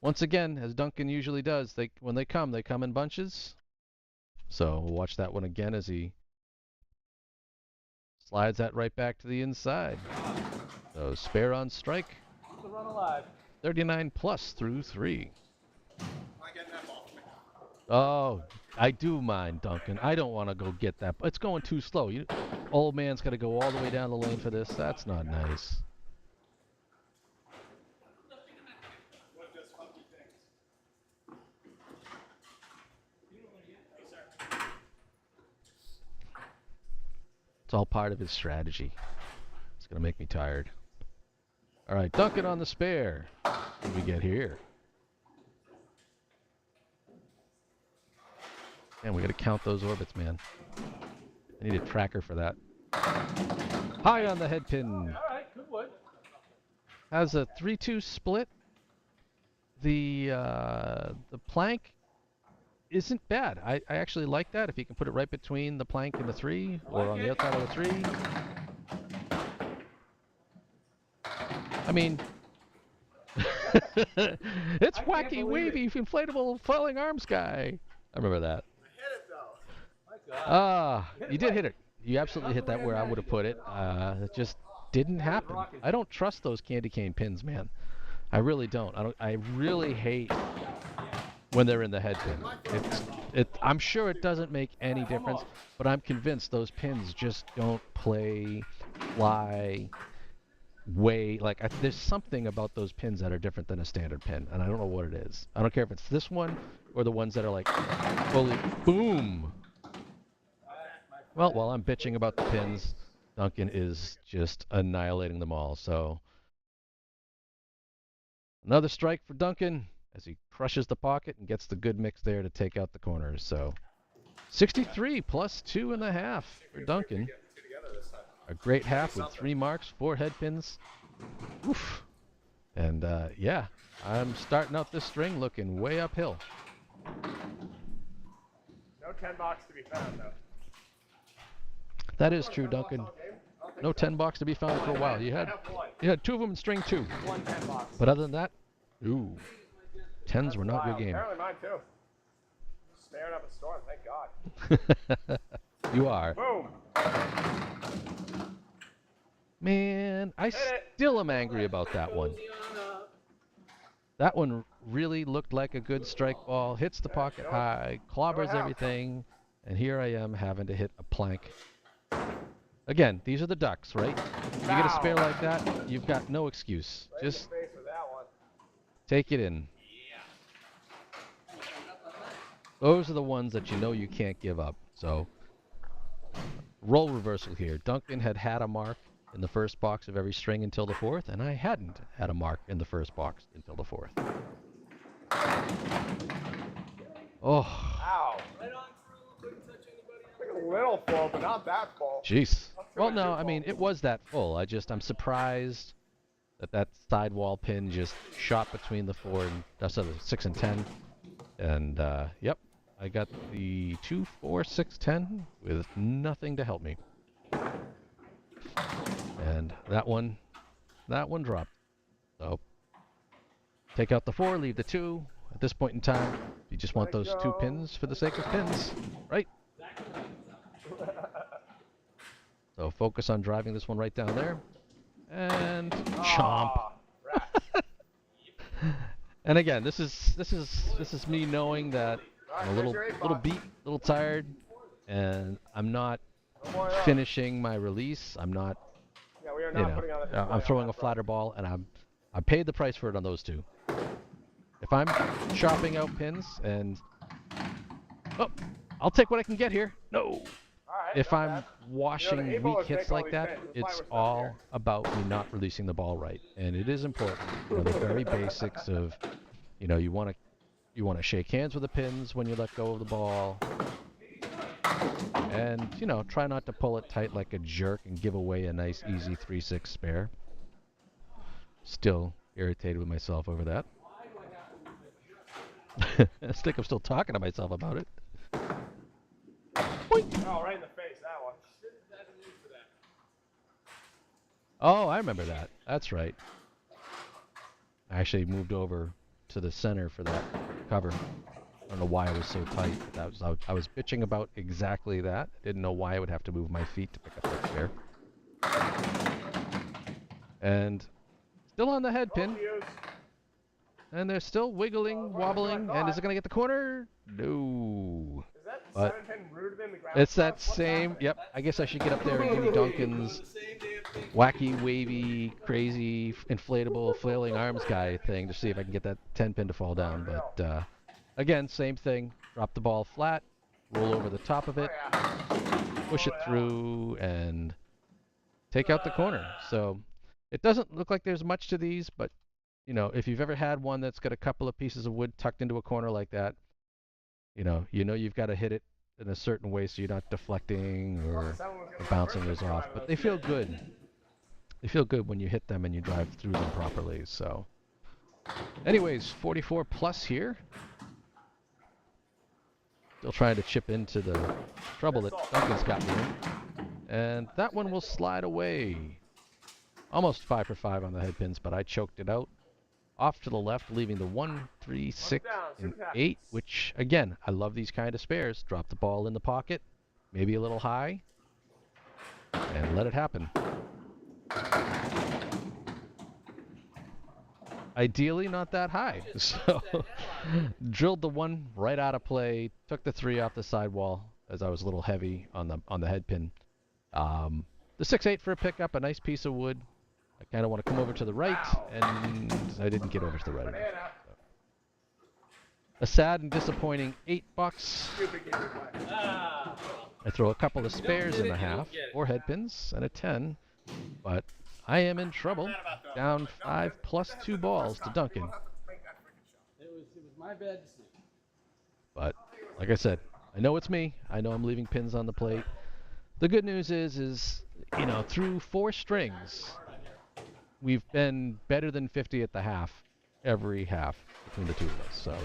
A: once again, as Duncan usually does, when they come in bunches. So we'll watch that one again as he slides that right back to the inside. So spare on strike.
B: The run alive.
A: 39 plus through 3.
C: Am I getting that ball?
A: Oh, I do mind, Duncan. I don't want to go get that. It's going too slow. Old man's got to go all the way down the lane for this. That's not nice.
C: What does funky things?
A: It's all part of his strategy. It's going to make me tired. All right, Duncan on the spare. What do we get here? Man, we got to count those orbits, man. I need a tracker for that. High on the head pin.
B: All right, good wood.
A: Has a 3-2 split. The plank isn't bad. I actually like that. If you can put it right between the plank and the 3, or on the outside of the 3. I mean, it's wacky, wavy, inflatable, flailing arms guy. I remember that.
C: I hit it though.
B: My God.
A: You did hit it. You absolutely hit that where I would have put it. It just didn't happen. I don't trust those candy cane pins, man. I really don't. I really hate when they're in the head pin. I'm sure it doesn't make any difference, but I'm convinced those pins just don't fly way, like, there's something about those pins that are different than a standard pin, and I don't know what it is. I don't care if it's this one or the ones that are like fully boom. Well, while I'm bitching about the pins, Duncan is just annihilating them all. So another strike for Duncan as he crushes the pocket and gets the good mix there to take out the corners. So 63 plus 2.5 for Duncan. A great half with 3 marks, 4 head pins. Oof. And yeah, I'm starting out this string looking way uphill.
C: No 10 box to be found, though.
A: That is true, Duncan. No 10 box to be found for a while. You had 2 of them in string 2.
B: One 10 box.
A: But other than that, ooh, 10s were not your game.
C: Apparently mine, too. Staring up a storm, thank God.
A: You are.
C: Boom.
A: Man, I still am angry about that one. That one really looked like a good strike ball. Hits the pocket high, clobbers everything, and here I am having to hit a plank. Again, these are the ducks, right? You get a spare like that, you've got no excuse. Just take it in. Those are the ones that you know you can't give up. So, role reversal here. Duncan had a mark in the first box of every string until the 4th, and I hadn't had a mark in the first box until the 4th. Oh.
C: Ow. Right on through, couldn't touch anybody. Like a little full, but not that full.
A: Jeez. Well, no, I mean, it was that full. I'm surprised that sidewall pin just shot between the 4 and, the 6 and 10. And, yep, I got the 2, 4, 6, 10 with nothing to help me. And that one dropped. So, take out the 4, leave the 2. At this point in time, you just want those 2 pins for the sake of pins, right? So focus on driving this one right down there. And chomp. And again, this is me knowing that I'm a little beat, a little tired, and I'm not finishing my release. I'm not, I'm throwing a flatter ball, and I paid the price for it on those 2. If I'm chopping out pins and I'll take what I can get here. No. If I'm washing weak hits like that, it's all about me not releasing the ball right, and it is important. The very basics of, you want to shake hands with the pins when you let go of the ball, and try not to pull it tight like a jerk and give away a nice easy 3-6 spare. Still irritated with myself over that. I think I'm still talking to myself about it.
C: Oh, right in the face, that one.
A: Oh, I remember that. That's right. I actually moved over to the center for that cover. I don't know why I was so tight. I was bitching about exactly that. Didn't know why I would have to move my feet to pick up that spare. And still on the head pin. And they're still wiggling, wobbling, and is it going to get the corner? No.
C: Is that
A: But
C: 7 pin rooted in the ground?
A: it's that same, yep, I guess I should get up there and give me Duncan's wacky, wavy, crazy, inflatable, flailing arms guy thing to see if I can get that 10 pin to fall down. But again, same thing. Drop the ball flat, roll over the top of it, push it through, and take out the corner. So it doesn't look like there's much to these, but if you've ever had one that's got a couple of pieces of wood tucked into a corner like that, you've got to hit it in a certain way so you're not deflecting or bouncing those off. But they feel good. They feel good when you hit them and you drive through them properly. So, anyways, 44 plus here. Still trying to chip into the trouble that Duncan's got me in. And that one will slide away. Almost 5 for 5 on the head pins, but I choked it out. Off to the left, leaving the 1, 3, 6, and 8, which, again, I love these kind of spares. Drop the ball in the pocket, maybe a little high, and let it happen. Ideally, not that high. So, drilled the 1 right out of play, took the 3 off the sidewall as I was a little heavy on the head pin. The 6-8 for a pickup, a nice piece of wood. I kind of want to come over to the right, and I didn't get over to the right enough. So. A sad and disappointing $8. I throw a couple of spares in the half, 4 head pins, and a 10, but I am in trouble. Down 5 plus 2 balls to Duncan.
B: It was my bad decision.
A: But like I said, I know it's me. I know I'm leaving pins on the plate. The good news is you know, through 4 strings, we've been better than 50 at the half every half between the two of us. So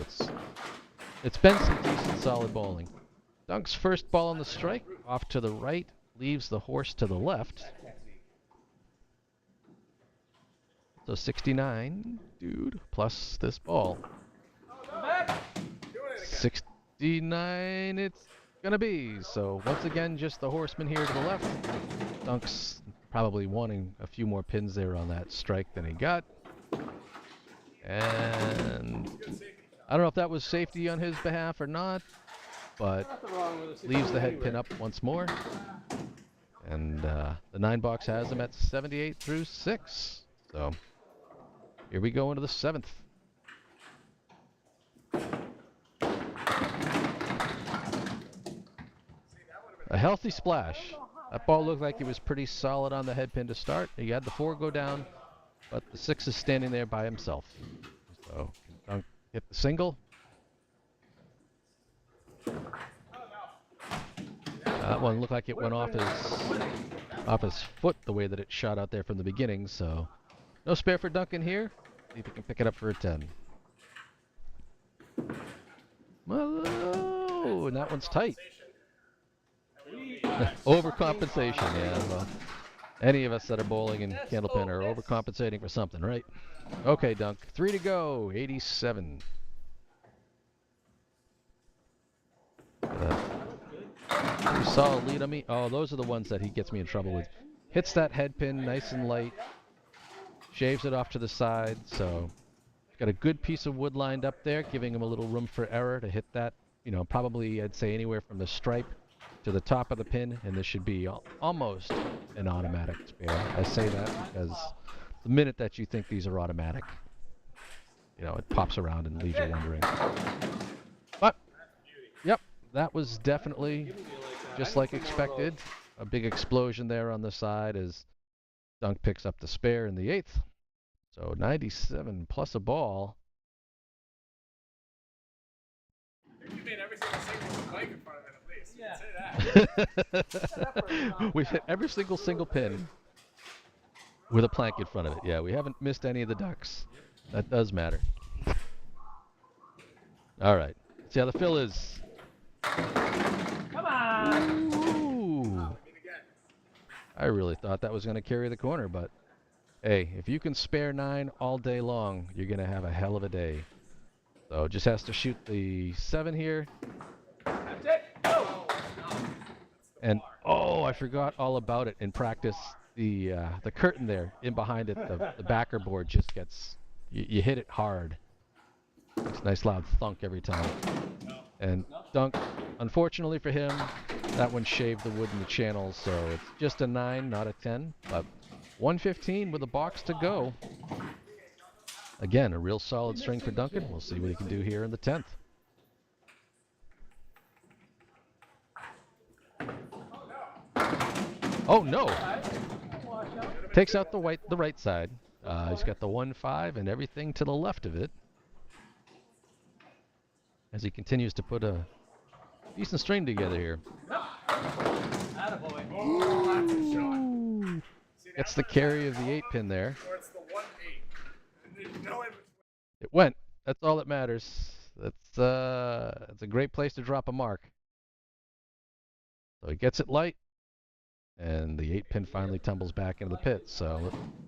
A: it's been some decent solid bowling. Dunk's first ball on the strike, off to the right, leaves the horse to the left. So 69, dude, plus this ball. 69 it's gonna be. So once again, just the horseman here to the left. Dunk's probably wanting a few more pins there on that strike than he got. And I don't know if that was safety on his behalf or not, but leaves the head pin up once more. And the 9 box has him at 78 through 6. So here we go into the 7th. A healthy splash. That ball looked like it was pretty solid on the head pin to start. He had the 4 go down, but the 6 is standing there by himself. So Dunk hit the single. That one looked like it went off his foot the way that it shot out there from the beginning. So no spare for Duncan here. See if he can pick it up for a 10. Oh, and that one's tight. Overcompensation, yeah. Well, any of us that are bowling in Candlepin are overcompensating for something, right? Okay, Dunk. 3 to go. 87. Pretty solid lead on me. Oh, those are the ones that he gets me in trouble with. Hits that head pin nice and light. Shaves it off to the side. So got a good piece of wood lined up there, giving him a little room for error to hit that. You know, probably I'd say anywhere from the stripe to the top of the pin, and this should be almost an automatic spare. I say that because the minute that you think these are automatic, you know, it pops around and leaves you wondering. But, yep, that was definitely just like expected. A big explosion there on the side as Dunk picks up the spare in the 8th. So 97 plus a ball.
C: You made every single single with a bike in front of it at least. You can say that.
A: We've hit every single pin with a plank in front of it. Yeah, we haven't missed any of the ducks. That does matter. All right. See how the fill is.
B: Come on!
A: Ooh. I really thought that was going to carry the corner, but hey, if you can spare 9 all day long, you're going to have a hell of a day. So just has to shoot the 7 here.
B: That's it! Oh!
A: And oh, I forgot all about it in practice. The curtain there in behind it, the backer board just gets, you hit it hard. It's a nice loud thunk every time. And Dunk, unfortunately for him, that one shaved the wood in the channel, so it's just a 9, not a 10. But 115 with a box to go. Again, a real solid string for Duncan. We'll see what he can do here in the 10th. Oh no! Takes out the right side. He's got the 1-5 and everything to the left of it. As he continues to put a decent string together here. Ooh. Gets the carry of the 8 pin there. It went. That's all that matters. It's a great place to drop a mark. So he gets it light, and the 8 pin finally tumbles back into the pit. So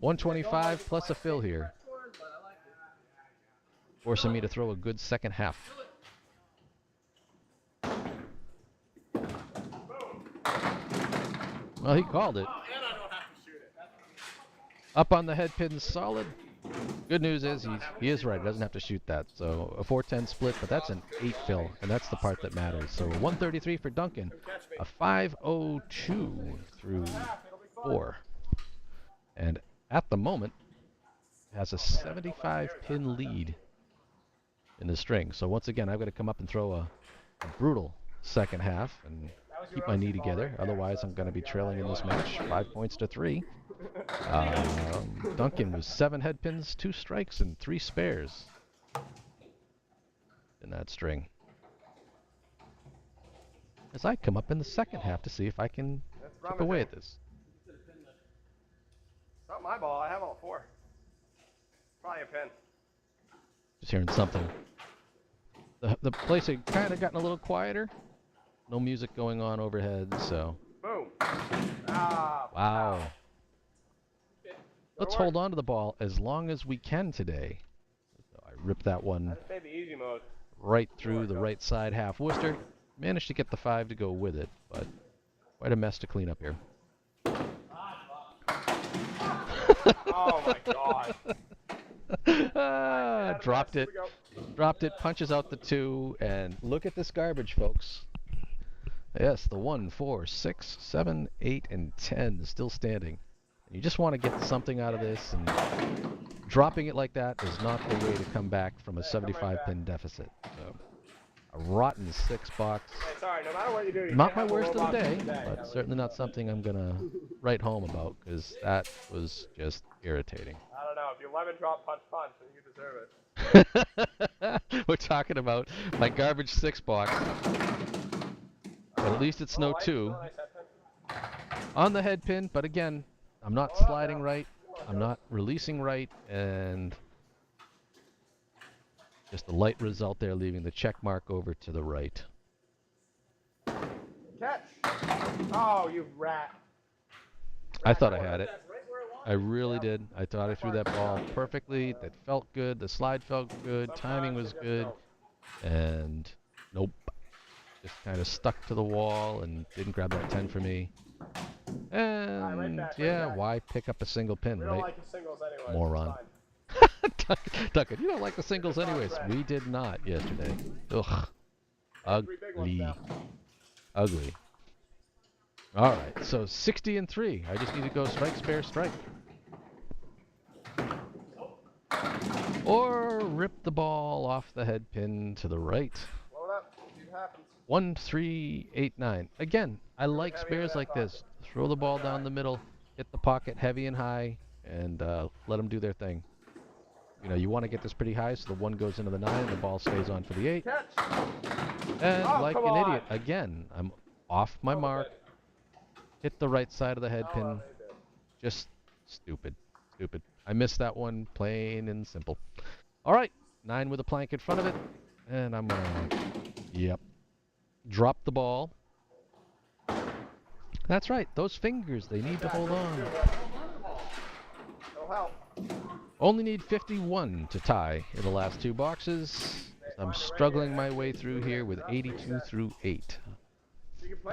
A: 125 plus a fill here, forcing me to throw a good second half. Well, he called it. Up on the head pin, solid. Good news is he is right. He doesn't have to shoot that. So a 410 split, but that's an 8 fill, and that's the part that matters. So 133 for Duncan, a 502 through 4. And at the moment, has a 75 pin lead in the string. So once again, I've got to come up and throw a brutal second half and keep my knee together. Otherwise, I'm going to be trailing in this match 5 points to 3. Duncan was 7 head pins, 2 strikes, and 3 spares in that string. As I come up in the second half to see if I can chip away at this.
B: It's not my ball. I have all 4. Probably a pin.
A: Just hearing something. The place had kind of gotten a little quieter. No music going on overhead, so.
B: Boom. Ah.
A: Wow. Let's hold on to the ball as long as we can today. So I ripped that one
B: That's maybe easy mode.
A: right through the right side half Worcester. Managed to get the 5 to go with it, but quite a mess to clean up here.
B: Oh my god.
A: Dropped it. Dropped it, punches out the 2, and look at this garbage, folks. Yes, the 1, 4, 6, 7, 8, and 10 is still standing. And you just want to get something out of this, and dropping it like that is not the way to come back from a 75 pin deficit. So, a rotten 6 box.
B: Hey, sorry, no matter what you do, you
A: Not
B: can't
A: my
B: have a
A: worst
B: low
A: of the
B: box
A: day,
B: today.
A: but certainly not something I'm going to write home about, because that was just irritating.
B: I don't know. If you lemon drop punch, then you deserve it.
A: We're talking about my garbage 6 box. But at least it's no 2. On the head pin, but again, I'm not sliding right. I'm not releasing right, and just a light result there, leaving the check mark over to the right.
B: Catch! Oh, you rat.
A: I thought I had it. I really did. I thought I threw that ball perfectly. That felt good. The slide felt good. Timing was good. And nope. Just kind of stuck to the wall and didn't grab that 10 for me. And yeah, why pick up a single pin,
B: We
A: right?
B: don't like the singles anyway.
A: Moron. Duncan, you don't like the singles anyways. We did not yesterday. Ugh. Ugly. Ugly. All right, so 60 and 3. I just need to go strike, spare, strike. Or rip the ball off the head pin to the right.
B: Blow it up. See what happens.
A: 1, 3, 8, 9. Again, I like spares like this. Throw the ball down the middle, hit the pocket heavy and high, and let them do their thing. You know, you want to get this pretty high so the 1 goes into the 9 and the ball stays on for the 8.
B: Catch!
A: And
B: Oh,
A: like
B: come
A: an
B: on.
A: idiot, again, I'm off my mark. Hit the right side of the head pin. Just stupid. Stupid. I missed that one, plain and simple. All right, 9 with a plank in front of it. And I'm going to, yep, drop the ball. That's right, those fingers, they need to hold on.
B: It'll help.
A: Only need 51 to tie in the last 2 boxes. I'm struggling my way through here with 82 through 8.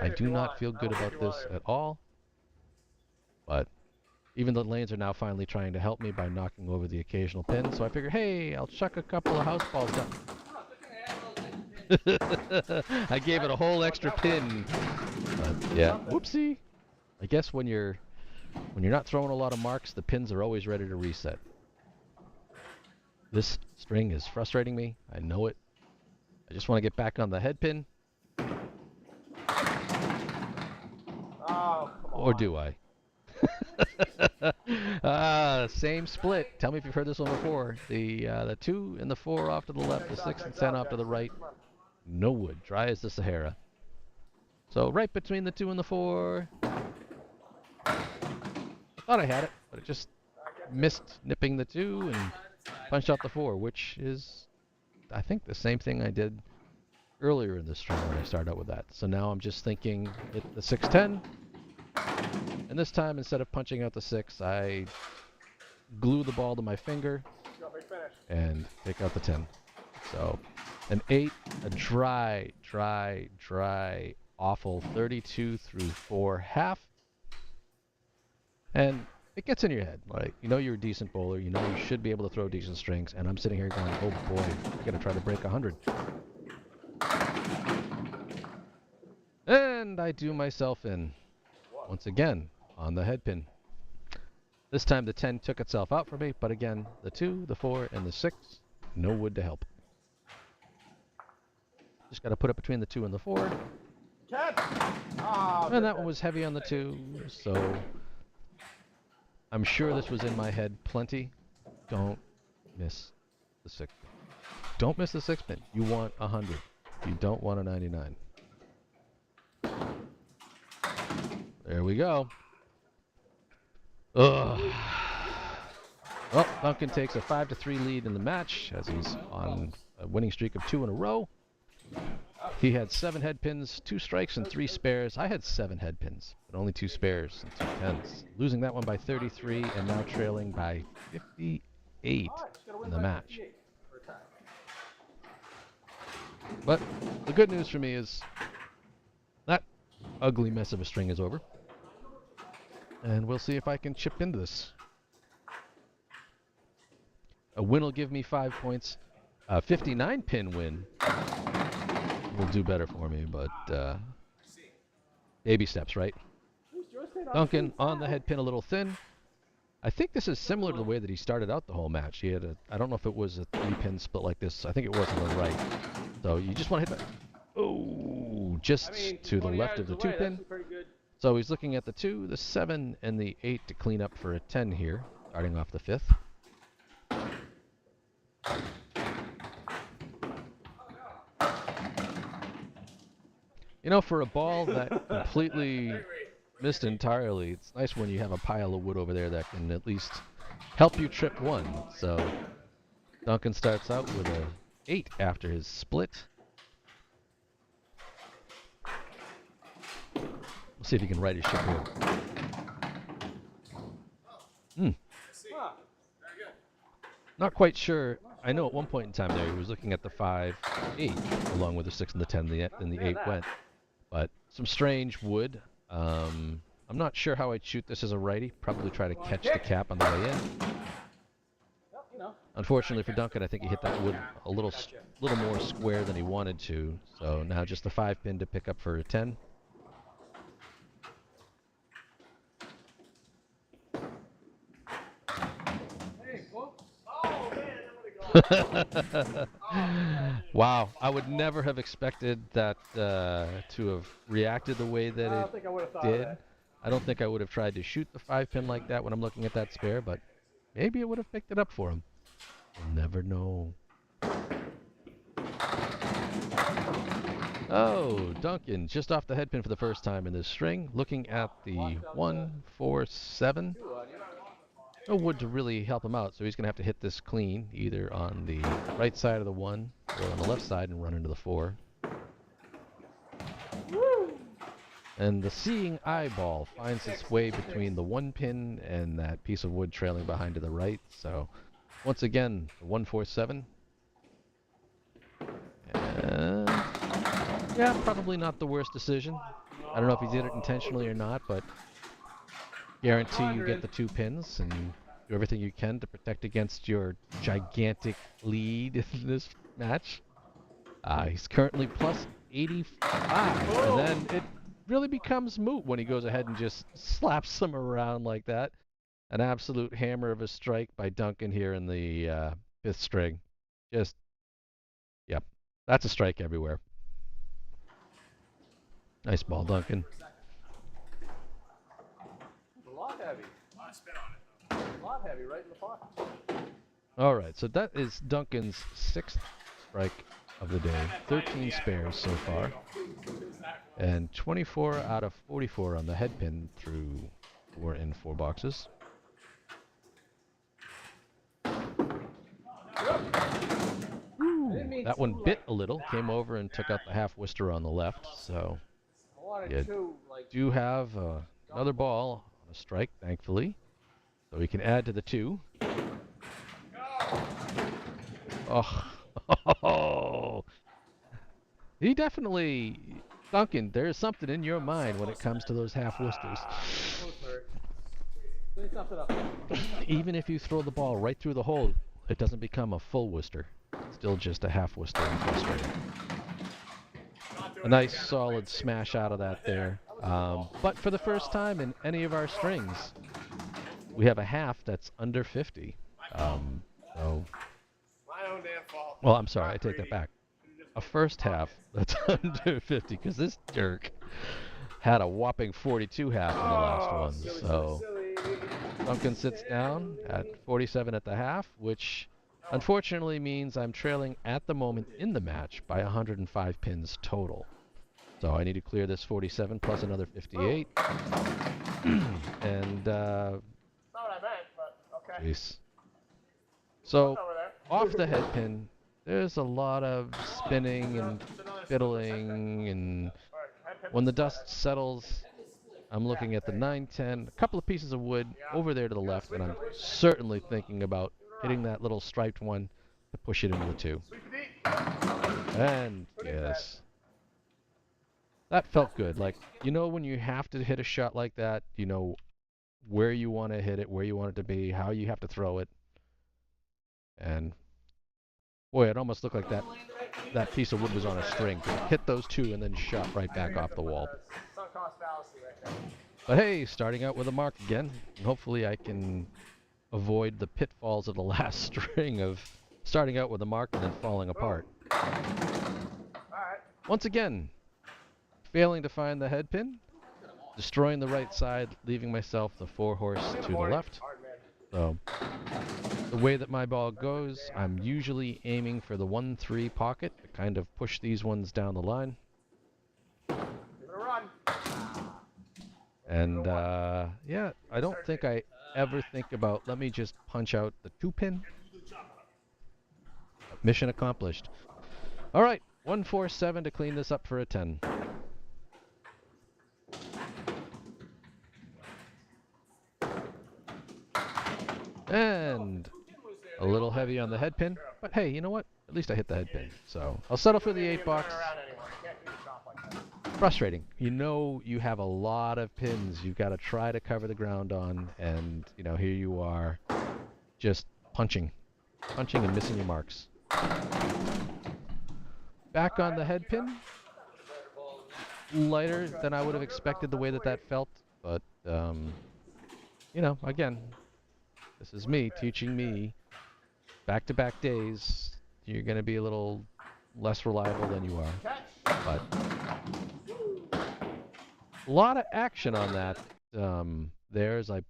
A: I do not feel good about this at all. But even the lanes are now finally trying to help me by knocking over the occasional pin. So I figure, hey, I'll chuck a couple of house balls down. I gave it a whole extra pin. But yeah, whoopsie. I guess when you're not throwing a lot of marks, the pins are always ready to reset. This string is frustrating me. I know it. I just want to get back on the head pin.
B: Oh, come on.
A: Or do I? Same split. Tell me if you've heard this one before. The 2 and the 4 off to the left, the 6 and 10 off to the right. No wood, dry as the Sahara. So right between the 2 and the 4. I thought I had it, but it just missed nipping the 2 and punched out the 4, which is, I think, the same thing I did earlier in the string when I started out with that. So now I'm just thinking hit the 6-10. And this time, instead of punching out the 6, I glue the ball to my finger and take out the 10. So an 8, a dry, awful 32 through 4 half. And it gets in your head. Like, you know you're a decent bowler. You know you should be able to throw decent strings. And I'm sitting here going, oh boy, I gotta try to break 100. And I do myself in once again on the head pin. This time the 10 took itself out for me, but again, the 2, the 4, and the 6, no wood to help. Just got to put it between the 2 and the 4.
B: Catch! Ah,
A: And that one was heavy on the 2, so I'm sure this was in my head plenty. Don't miss the 6 pin. Don't miss the 6 pin. You want 100. You don't want a 99. There we go. Ugh. Well, Duncan takes a 5-3 lead in the match as he's on a winning streak of 2 in a row. He had 7 head pins, 2 strikes, and 3 spares. I had 7 head pins, but only 2 spares and 2 tens. Losing that one by 33 and now trailing by 58 in the match. But the good news for me is that ugly mess of a string is over. And we'll see if I can chip into this. A win will give me 5 points. A 59 pin win will do better for me, but baby steps, right? Duncan on the head pin a little thin. I think this is similar to the way that he started out the whole match. He had a, I don't know if it was a 3-pin split like this. I think it was on the right. So you just want to hit that. Oh, just to the left of the 2-pin. So he's looking at the 2, the 7, and the 8 to clean up for a 10 here, starting off the 5th. You know, for a ball that completely missed entirely, it's nice when you have a pile of wood over there that can at least help you trip one. So Duncan starts out with a 8 after his split. We'll see if he can right his ship here. Not quite sure. I know at one point in time there he was looking at the 5, 8, along with the 6 and the 10, and the 8 went. But some strange wood. I'm not sure how I'd shoot this as a righty. Probably try to catch the cap on the way in. Unfortunately for Duncan, I think he hit that wood a little more square than he wanted to. So now just the 5-pin to pick up for a 10. Wow, I would never have expected that to have reacted the way that it did. I don't think I would have tried to shoot the 5-pin like that when I'm looking at that spare, but maybe it would have picked it up for him. We'll never know. Oh, Duncan just off the head pin for the first time in this string, looking at the 1, 4, 7. No wood to really help him out, so he's going to have to hit this clean, either on the right side of the 1 or on the left side and run into the 4. And the seeing eyeball finds its way between the 1 pin and that piece of wood trailing behind to the right. So once again, the 1, 4, 7. And yeah, probably not the worst decision. I don't know if he did it intentionally or not, but guarantee you get the 2 pins and do everything you can to protect against your gigantic lead in this match. He's currently plus 85, and then it really becomes moot when he goes ahead and just slaps them around like that. An absolute hammer of a strike by Duncan here in the 5th string. Just, yep, that's a strike everywhere. Nice ball, Duncan.
B: A lot heavy. A lot heavy, right in the pocket.
A: All right, so that is Duncan's 6th strike of the day. 13 spares so far. And 24 out of 44 on the head pin through 4 and 4 boxes. Ooh, that one bit a little, came over and took out the half Worcester on the left. So you do have another ball on a strike, thankfully. So we can add to the 2. Oh, he definitely, Duncan, there's something in your mind when it comes to those half Worcesters. Even if you throw the ball right through the hole, it doesn't become a full Worcester. It's still just a half Worcester and frustrating. A nice solid smash out of that there. But for the first time in any of our strings, we have a half that's under 50. So,
C: My own damn fault.
A: well, I'm sorry, I
C: Not
A: take that
C: greedy.
A: back. A first half that's under 50, because this jerk had a whopping 42 half in the last
C: Oh,
A: one.
C: silly,
A: So
C: silly, silly.
A: Duncan sits down at 47 at the half, which unfortunately means I'm trailing at the moment in the match by 105 pins total. So I need to clear this 47 plus another 58. And,
C: Not what I meant, but okay.
A: jeez. So
C: Over there.
A: off the head pin, there's a lot of spinning and
C: It's another
A: fiddling, and
C: Alright, head pin
A: when the
C: this way.
A: dust settles, I'm looking at the 910, a couple of pieces of wood over there to the left, and I'm certainly thinking about hitting that little striped one to push it into the 2.
C: Sweep the deep.
A: And yes, that felt good. Like, you know, when you have to hit a shot like that, you know where you want to hit it, where you want it to be, how you have to throw it. And boy, it almost looked like that piece of wood was on a string. It hit those 2 and then shot right back off the wall.
C: Sunk cost fallacy right there.
A: But hey, starting out with a mark again. Hopefully I can avoid the pitfalls of the last string of starting out with a mark and then falling apart.
C: Alright.
A: Once again, failing to find the head pin, destroying the right side, leaving myself the 4 horse to the left.
C: Hard man.
A: So the way that my ball goes, I'm usually aiming for the 1-3 pocket to kind of push these ones down the line.
C: Give it a run.
A: And yeah, I don't think I ever think about, let me just punch out the 2 pin. Mission accomplished. All right, 147 to clean this up for a 10. And a little heavy on the head pin, but hey, you know what? At least I hit the head pin. So I'll settle for the 8 box. Frustrating. You know you have a lot of pins you've got to try to cover the ground on, and you know, here you are just punching and missing your marks. Back on the head pin. Lighter than I would have expected the way that felt, but you know, again, this is me teaching me back-to-back days. You're going to be a little less reliable than you are, but a lot of action on that. It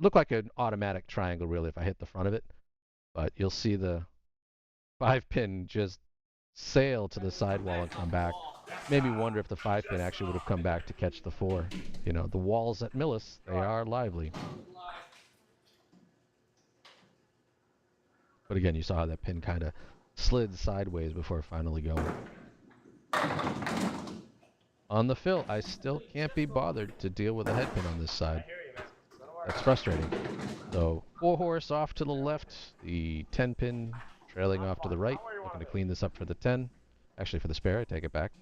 A: looked like an automatic triangle really if I hit the front of it, but you'll see the 5 pin just sail to the sidewall and come back. Made me wonder if the 5 pin actually would have come back to catch the 4. You know, the walls at Millis, they are lively. But again, you saw how that pin kind of slid sideways before finally going. On the fill, I still can't be bothered to deal with a head pin on this side. That's frustrating. So 4 horse off to the left, the 10 pin trailing off to the right. Looking to clean this up for the 10. Actually, for the spare, I take it back.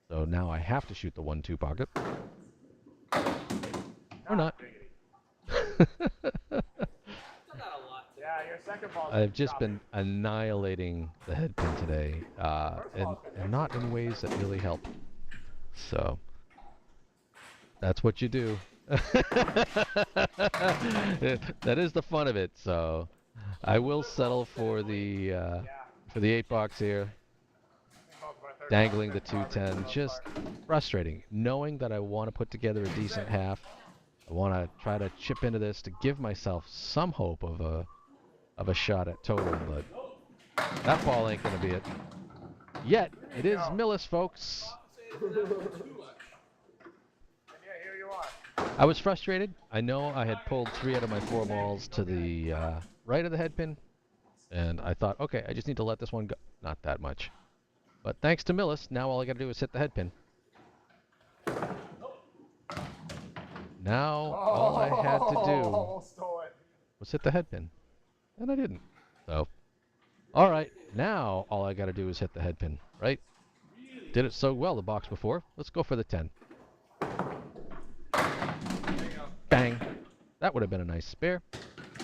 A: So now I have to shoot the 1-2 pocket. Or not. I've just been annihilating the head pin today, and not in ways that really help. So that's what you do. That is the fun of it. So I will settle for the 8 box here, dangling the 210. Just frustrating, knowing that I want to put together a decent half. I want to try to chip into this to give myself some hope of a shot at total, but that ball ain't gonna be it. Yet it is Millis, folks. I was frustrated. I know I had pulled 3 out of my 4 balls to the right of the head pin, and I thought, okay, I just need to let this one go. Not that much. But thanks to Millis, now all I gotta do is hit the head pin. Now all I had to do was hit the head pin. And I didn't. So, all right, now all I gotta do is hit the head pin, right? Did it so well the box before. Let's go for the 10. Bang. That would have been a nice spare,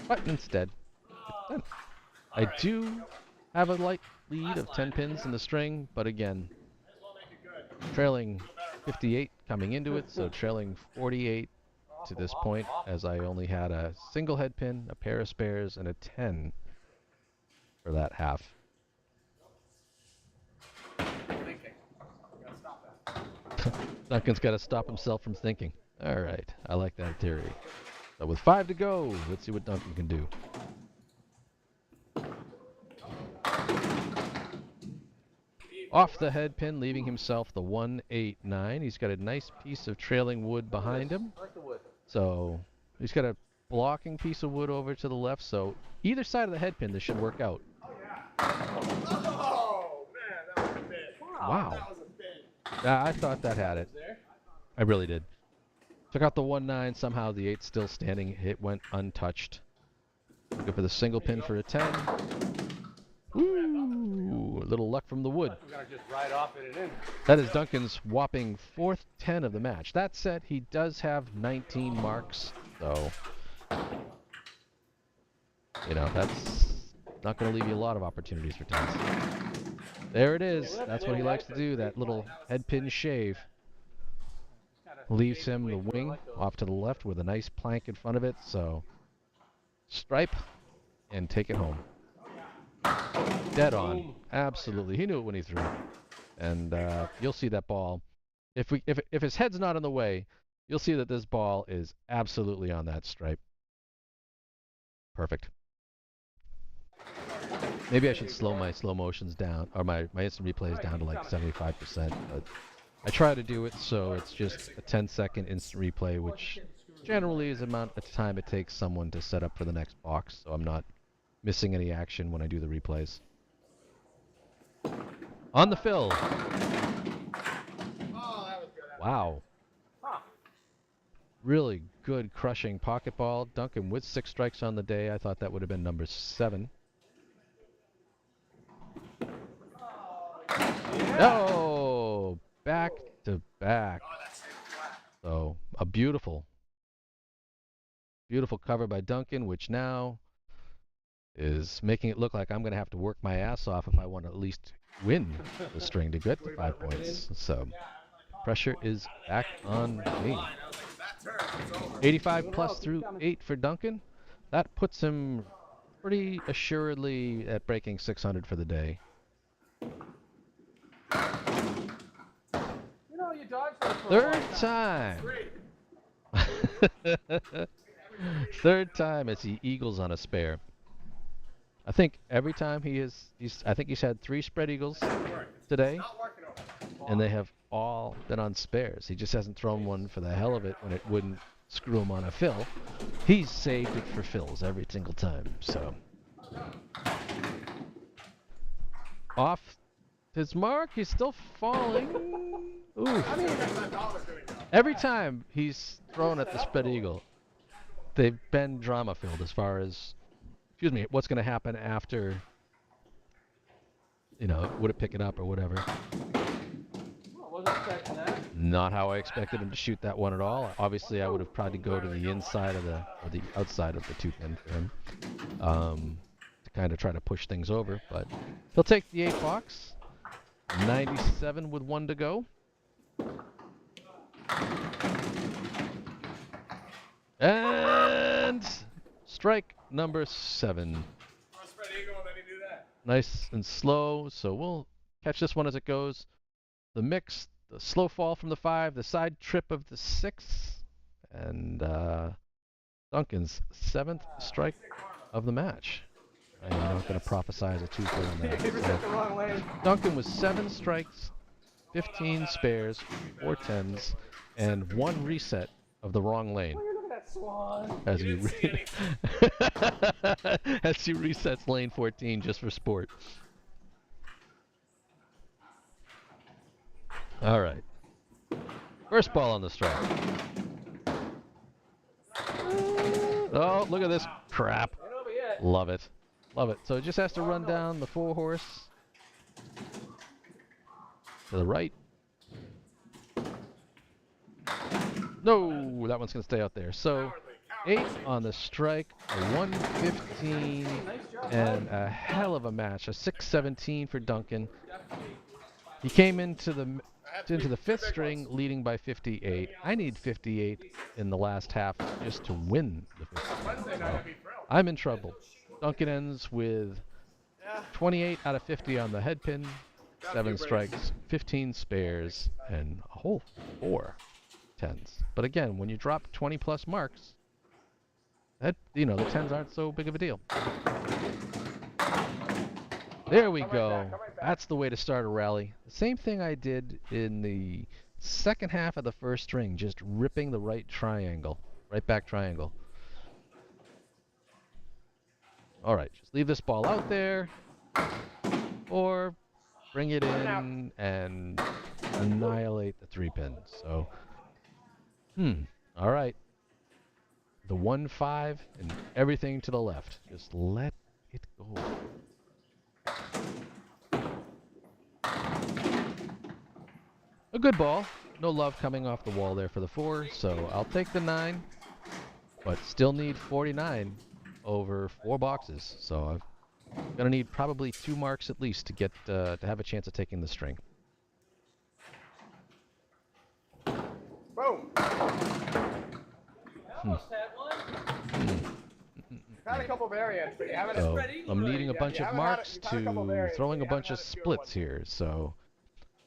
A: but instead, it's 10. I do have a light lead of 10 pins in the string, but again, trailing 58 coming into it, so trailing 48 to this point, as I only had a single head pin, a pair of spares, and a 10 for that half.
C: Thinking. Gotta stop that.
A: Duncan's got to stop himself from thinking. All right, I like that theory. So with 5 to go, let's see what Duncan can do. Off the head pin, leaving himself the 1-8-9. He's got a nice piece of trailing wood behind him.
B: I like the wood.
A: So he's got a blocking piece of wood over to the left. So either side of the head pin, this should work out.
C: Oh, man, that was a big.
A: Wow.
C: That was a big.
A: Yeah, I thought that had it.
B: There?
A: I really did. Took out the 1-9. Somehow the 8's still standing. It went untouched. Go for the single pin for a 10. Ooh, a little luck from the wood.
B: We're gonna just ride off it and in.
A: That is Duncan's whopping 4th 10 of the match. That said, he does have 19 marks, so you know that's not going to leave you a lot of opportunities for 10s. There it is. That's what he likes to do. That little head pin shave leaves him the wing off to the left with a nice plank in front of it. So stripe and take it home. Dead on. Absolutely. He knew it when he threw it. And you'll see that ball. If his head's not in the way, you'll see that this ball is absolutely on that stripe. Perfect. Maybe I should slow my slow motions down, or my instant replays down to like 75%. But I try to do it so it's just a 10-second instant replay, which generally is the amount of time it takes someone to set up for the next box, so I'm not missing any action when I do the replays. On the fill.
C: Oh, that was good.
A: Wow. Really good crushing pocket ball. Duncan with 6 strikes on the day. I thought that would have been number 7. No! Back to back. So, a beautiful cover by Duncan, which now is making it look like I'm going to have to work my ass off if I want to at least win the string to get to 5 points. So, pressure is back on me. 85 plus through 8 for Duncan. That puts him pretty assuredly at breaking 600 for the day.
B: You know, you dodged that for a
A: Third
B: long
A: time. Third time as he eagles on a spare. I think every time I think he's had 3 spread eagles today, and they have all been on spares. He just hasn't thrown one for the hell of it when it wouldn't screw him on a fill. He's saved it for fills every single time. So off his mark, he's still falling. Ooh. Every time he's thrown at the spread eagle, they've been drama filled as far as, excuse me, what's going to happen after, you know, would it pick it up or whatever.
B: Well, wasn't expecting that.
A: Not how I expected him to shoot that one at all. Obviously, I would have tried to go to the inside of or the outside of the 2-pin for him, to kind of try to push things over. But he'll take the 8 box. 97 with 1 to go. And strike number 7. Nice and slow, so we'll catch this one as it goes. The mix, the slow fall from the 5, the side trip of the 6, and Duncan's 7th strike of the match. I'm not going to prophesize a 2-4 on that.
B: You set the wrong lane.
A: Duncan was 7 strikes, 15 spares, 4 10s, and 1 reset of the wrong lane.
B: Oh, you're looking at Swan.
A: As he as he resets lane 14 just for sport. All right. First ball on the strike. Oh, look at this crap.
B: Ain't over yet.
A: Love it. Love it. So it just has to run down the 4-horse to the right. No, that one's going to stay out there. So 8 on the strike, a 115, and a hell of a match. A 617 for Duncan. He came into the into the fifth string, leading by 58. I need 58 in the last half just to win the fifth string. So I'm in trouble. Duncan ends with 28 out of 50 on the head pin, 7 strikes, 15 spares, and a whole 4 tens. But again, when you drop 20 plus marks, that, you know, the tens aren't so big of a deal. There we go. That's the way to start a rally. The same thing I did in the second half of the first string, just ripping the right back triangle. All right, just leave this ball out there, or bring it in and annihilate the 3 pin. So, all right. The 1-5 and everything to the left. Just let it go. A good ball. No love coming off the wall there for the 4, so I'll take the 9, but still need 49 over 4 boxes. So I'm gonna need probably 2 marks at least to get to have a chance of taking the string.
B: Boom.
D: Almost had one.
B: Had a couple variants, but you haven't.
A: So
D: spread eagle
A: I'm
D: right
A: needing a
D: here.
A: bunch
B: You
A: of
B: haven't had
A: marks
B: you've had a couple
A: to
B: variants,
A: throwing
B: but
A: a
B: you
A: bunch of
B: haven't had a good one.
A: splits here. So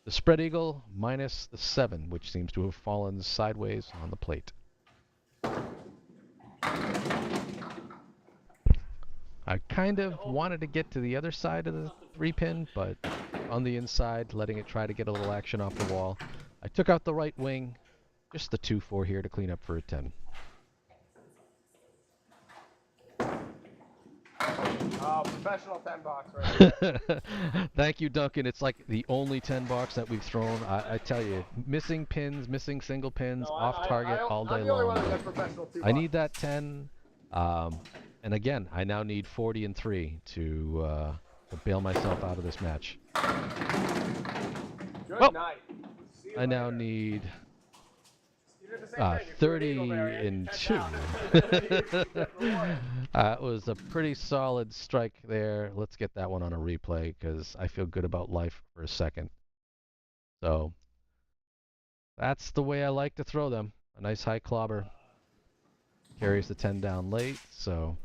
A: the spread eagle minus the 7, which seems to have fallen sideways on the plate. I kind of wanted to get to the other side of the 3 pin, but on the inside, letting it try to get a little action off the wall. I took out the right wing, just the 2-4 here to clean up for a 10.
B: Oh, professional 10 box right there.
A: Thank you, Duncan. It's like the only 10 box that we've thrown. I tell you, missing pins, missing single pins,
B: No,
A: off target all day
B: I'm the only
A: long.
B: one that does professional 2
A: I need that 10. And again, I now need 40 and 3 to bail myself out of this match.
B: Good
A: Oh.
B: night. See you
A: I now
B: later.
A: need
B: You did the same thing. You threw an
A: 30
B: eagle variant,
A: and
B: 10
A: 2.
B: down. You get rewarded.
A: It was a pretty solid strike there. Let's get that one on a replay because I feel good about life for a second. So that's the way I like to throw them. A nice high clobber. Carries the 10 down late, so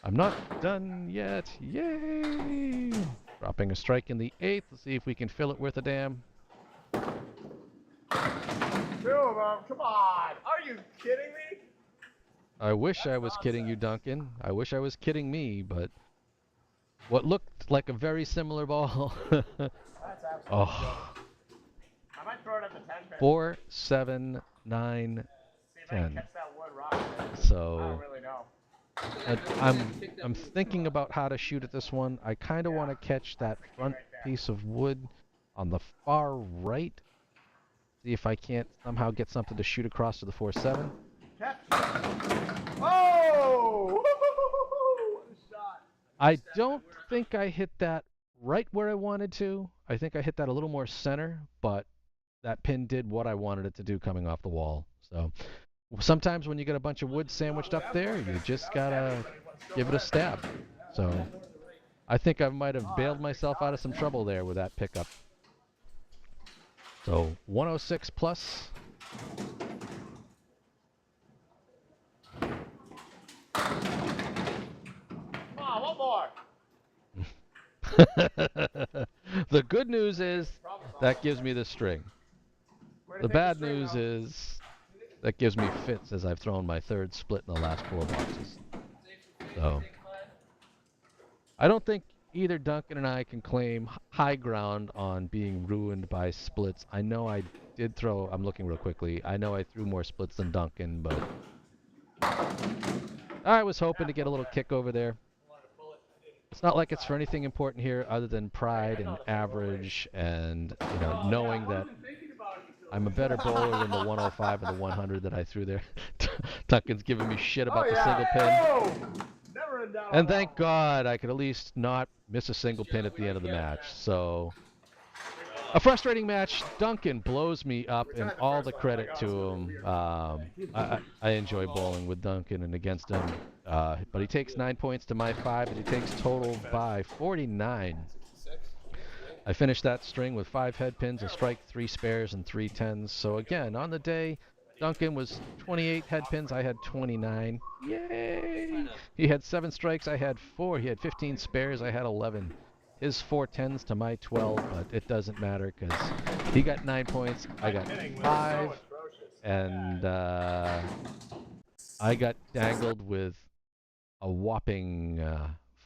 A: I'm not done yet. Yay! Dropping a strike in the 8th. Let's see if we can fill it worth a damn.
B: 2 of them. Come on. Are you kidding me?
A: I wish I was kidding you, Duncan. I wish I was kidding me, but what looked like a very similar ball.
B: That's absolutely
A: Oh.
B: I might throw it at the 10 pin.
A: 4, 7, 9,
B: See if I can
A: 10.
B: catch that wood rock there. I
A: So
B: don't really know.
A: I'm thinking about how to shoot at this one. I kind of want to catch that front piece of wood on the far right. See if I can't somehow get something to shoot across to the 4-7.
B: Catch. Oh! What a shot.
A: I don't think I hit that right where I wanted to. I think I hit that a little more center, but that pin did what I wanted it to do coming off the wall. So sometimes when you get a bunch of wood sandwiched up there, you just gotta give it a stab. So I think I might have bailed myself out of some trouble there with that pickup. So 106 plus.
B: Come on, one more.
A: The good news is that gives me the string.
B: Way to
A: The
B: take
A: bad
B: string
A: news
B: out.
A: is that gives me fits as I've thrown my 3rd split in the last 4 boxes. So I don't think either Duncan and I can claim high ground on being ruined by splits. I know I did throw, I'm looking real quickly, I know I threw more splits than Duncan, but I was hoping to get a little kick over there. It's not like it's for anything important here other than pride and average and, you know, knowing that I'm a better bowler than the 105 and the 100 that I threw there. Duncan's giving me shit about the single pin.
B: Oh! Never in doubt on
A: And
B: that
A: thank
B: one.
A: God I could at least not miss a single pin at the end of the match. So, a frustrating match. Duncan blows me up, and all the credit to him. I enjoy bowling with Duncan and against him. But he takes 9 points to my 5, and he takes total by 49. I finished that string with 5 head pins, a strike, 3 spares, and 3 tens. So again, on the day, Duncan was 28 head pins. I had 29. Yay! He had 7 strikes. I had 4. He had 15 spares. I had 11. His 4 tens to my 12, but it doesn't matter because he got 9 points. I got 5, and I got dangled with a whopping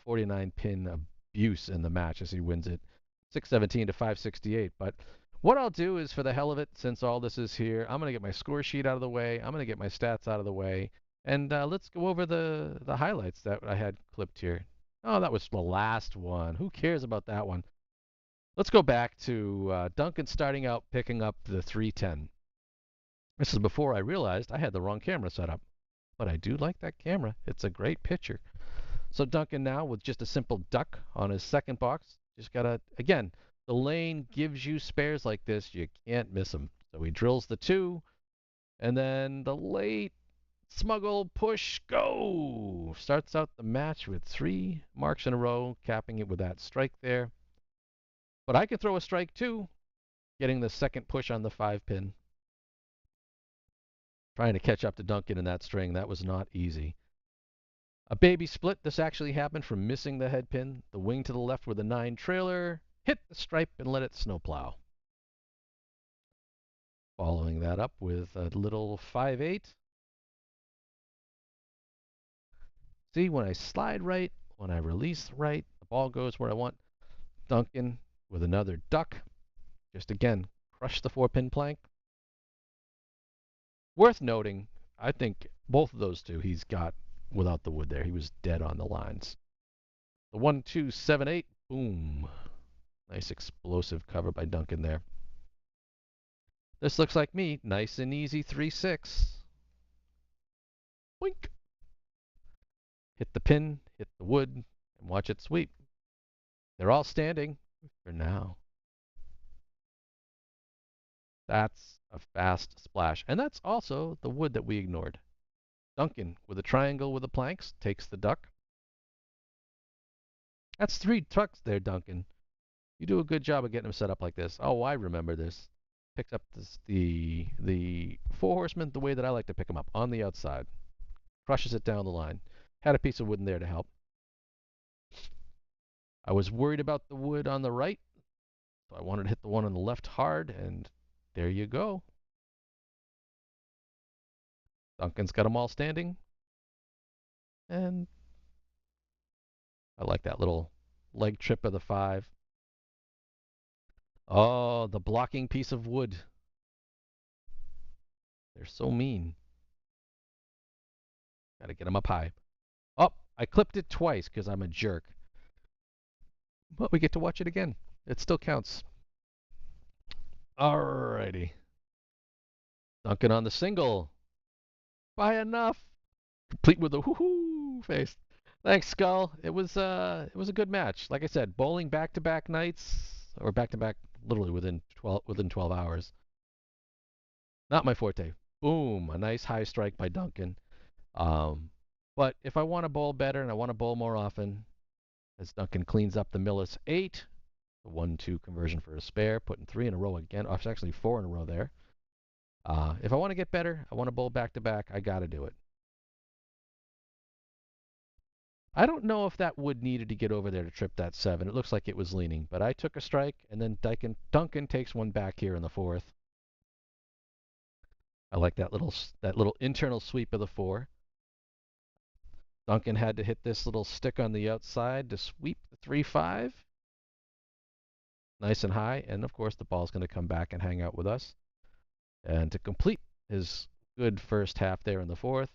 A: 49 pin abuse in the match as he wins it 617 to 568. But what I'll do is, for the hell of it, since all this is here, I'm going to get my score sheet out of the way. I'm going to get my stats out of the way. And let's go over the highlights that I had clipped here. Oh, that was the last one. Who cares about that one? Let's go back to Duncan starting out picking up the 310. This is before I realized I had the wrong camera set up. But I do like that camera. It's a great picture. So Duncan now with just a simple duck on his second box. Just gotta, again, the lane gives you spares like this. You can't miss them. So he drills the 2. And then the late smuggle push go. Starts out the match with 3 marks in a row, capping it with that strike there. But I can throw a strike too, getting the second push on the 5 pin. Trying to catch up to Duncan in that string. That was not easy. A baby split. This actually happened from missing the head pin. The wing to the left with a 9 trailer. Hit the stripe and let it snowplow. Following that up with a little 5-8. See, when I slide right, when I release right, the ball goes where I want. Duncan with another duck. Just again, crush the 4-pin plank. Worth noting, I think both of those two he's got without the wood there. He was dead on the lines. The 1, 2, 7, 8. Boom. Nice explosive cover by Duncan there. This looks like me. Nice and easy 3-6. Boink. Hit the pin, hit the wood, and watch it sweep. They're all standing for now. That's a fast splash. And that's also the wood that we ignored. Duncan with a triangle with the planks takes the duck. That's 3 trucks there, Duncan. You do a good job of getting them set up like this. Oh, I remember this. Picks up the 4 horsemen the way that I like to pick them up, on the outside. Crushes it down the line. Had a piece of wood in there to help. I was worried about the wood on the right, so I wanted to hit the one on the left hard, and there you go. Duncan's got them all standing. And I like that little leg trip of the 5. Oh, the blocking piece of wood. They're so mean. Gotta get them up high. Oh, I clipped it twice because I'm a jerk. But we get to watch it again. It still counts. Alrighty. Duncan on the single. By enough. Complete with a whoo-hoo face. Thanks, Skull. It was a good match. Like I said, bowling back-to-back nights, or back-to-back literally within 12 hours. Not my forte. Boom, a nice high strike by Duncan. But if I want to bowl better and I want to bowl more often, as Duncan cleans up the Millis 8, the 1-2 conversion for a spare, putting 3 in a row again. Oh, it's actually 4 in a row there. If I want to get better, I want to bowl back-to-back, I got to do it. I don't know if that wood needed to get over there to trip that 7. It looks like it was leaning, but I took a strike, and then Duncan takes one back here in the 4th. I like that little internal sweep of the 4. Duncan had to hit this little stick on the outside to sweep the 3-5. Nice and high, and of course the ball's going to come back and hang out with us. And to complete his good first half there in the 4th,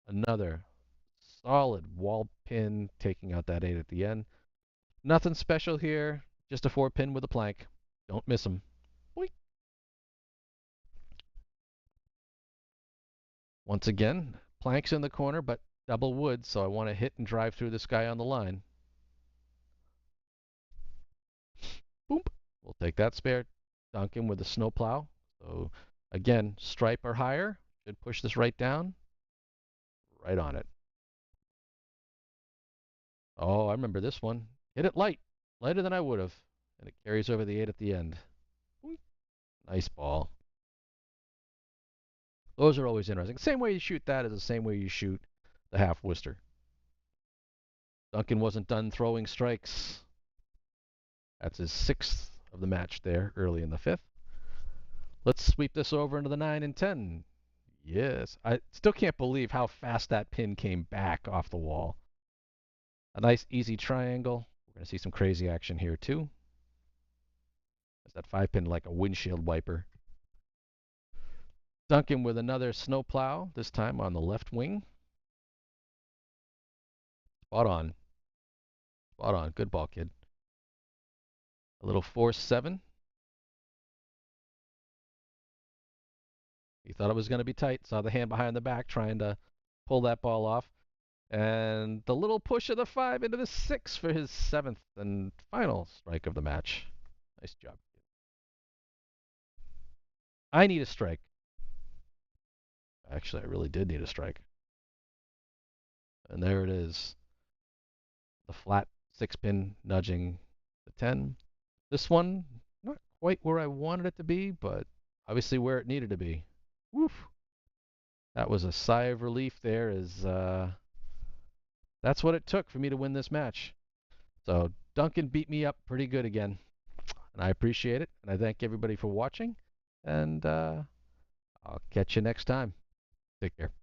A: another solid wall pin, taking out that 8 at the end. Nothing special here, just a 4-pin with a plank. Don't miss them. Boink. Once again, planks in the corner, but double wood, so I want to hit and drive through this guy on the line. Boom. We'll take that spare. Duncan with a snowplow. So again, stripe or higher. Should push this right down. Right on it. Oh, I remember this one. Hit it light. Lighter than I would have. And it carries over the 8 at the end. Nice ball. Those are always interesting. Same way you shoot that is the same way you shoot the half Worcester. Duncan wasn't done throwing strikes. That's his 6th of the match there early in the 5th. Let's sweep this over into the 9 and 10. Yes. I still can't believe how fast that pin came back off the wall. A nice easy triangle. We're going to see some crazy action here too. There's that 5-pin like a windshield wiper. Duncan with another snowplow, this time on the left wing. Spot on. Spot on. Good ball, kid. A little 4-7. He thought it was going to be tight. Saw the hand behind the back trying to pull that ball off. And the little push of the 5 into the 6 for his 7th and final strike of the match. Nice job. I need a strike. Actually, I really did need a strike. And there it is. The flat 6-pin nudging the 10. This one, not quite where I wanted it to be, but obviously where it needed to be. Woof. That was a sigh of relief there, as that's what it took for me to win this match. So Duncan beat me up pretty good again, and I appreciate it, and I thank everybody for watching, and I'll catch you next time. Take care.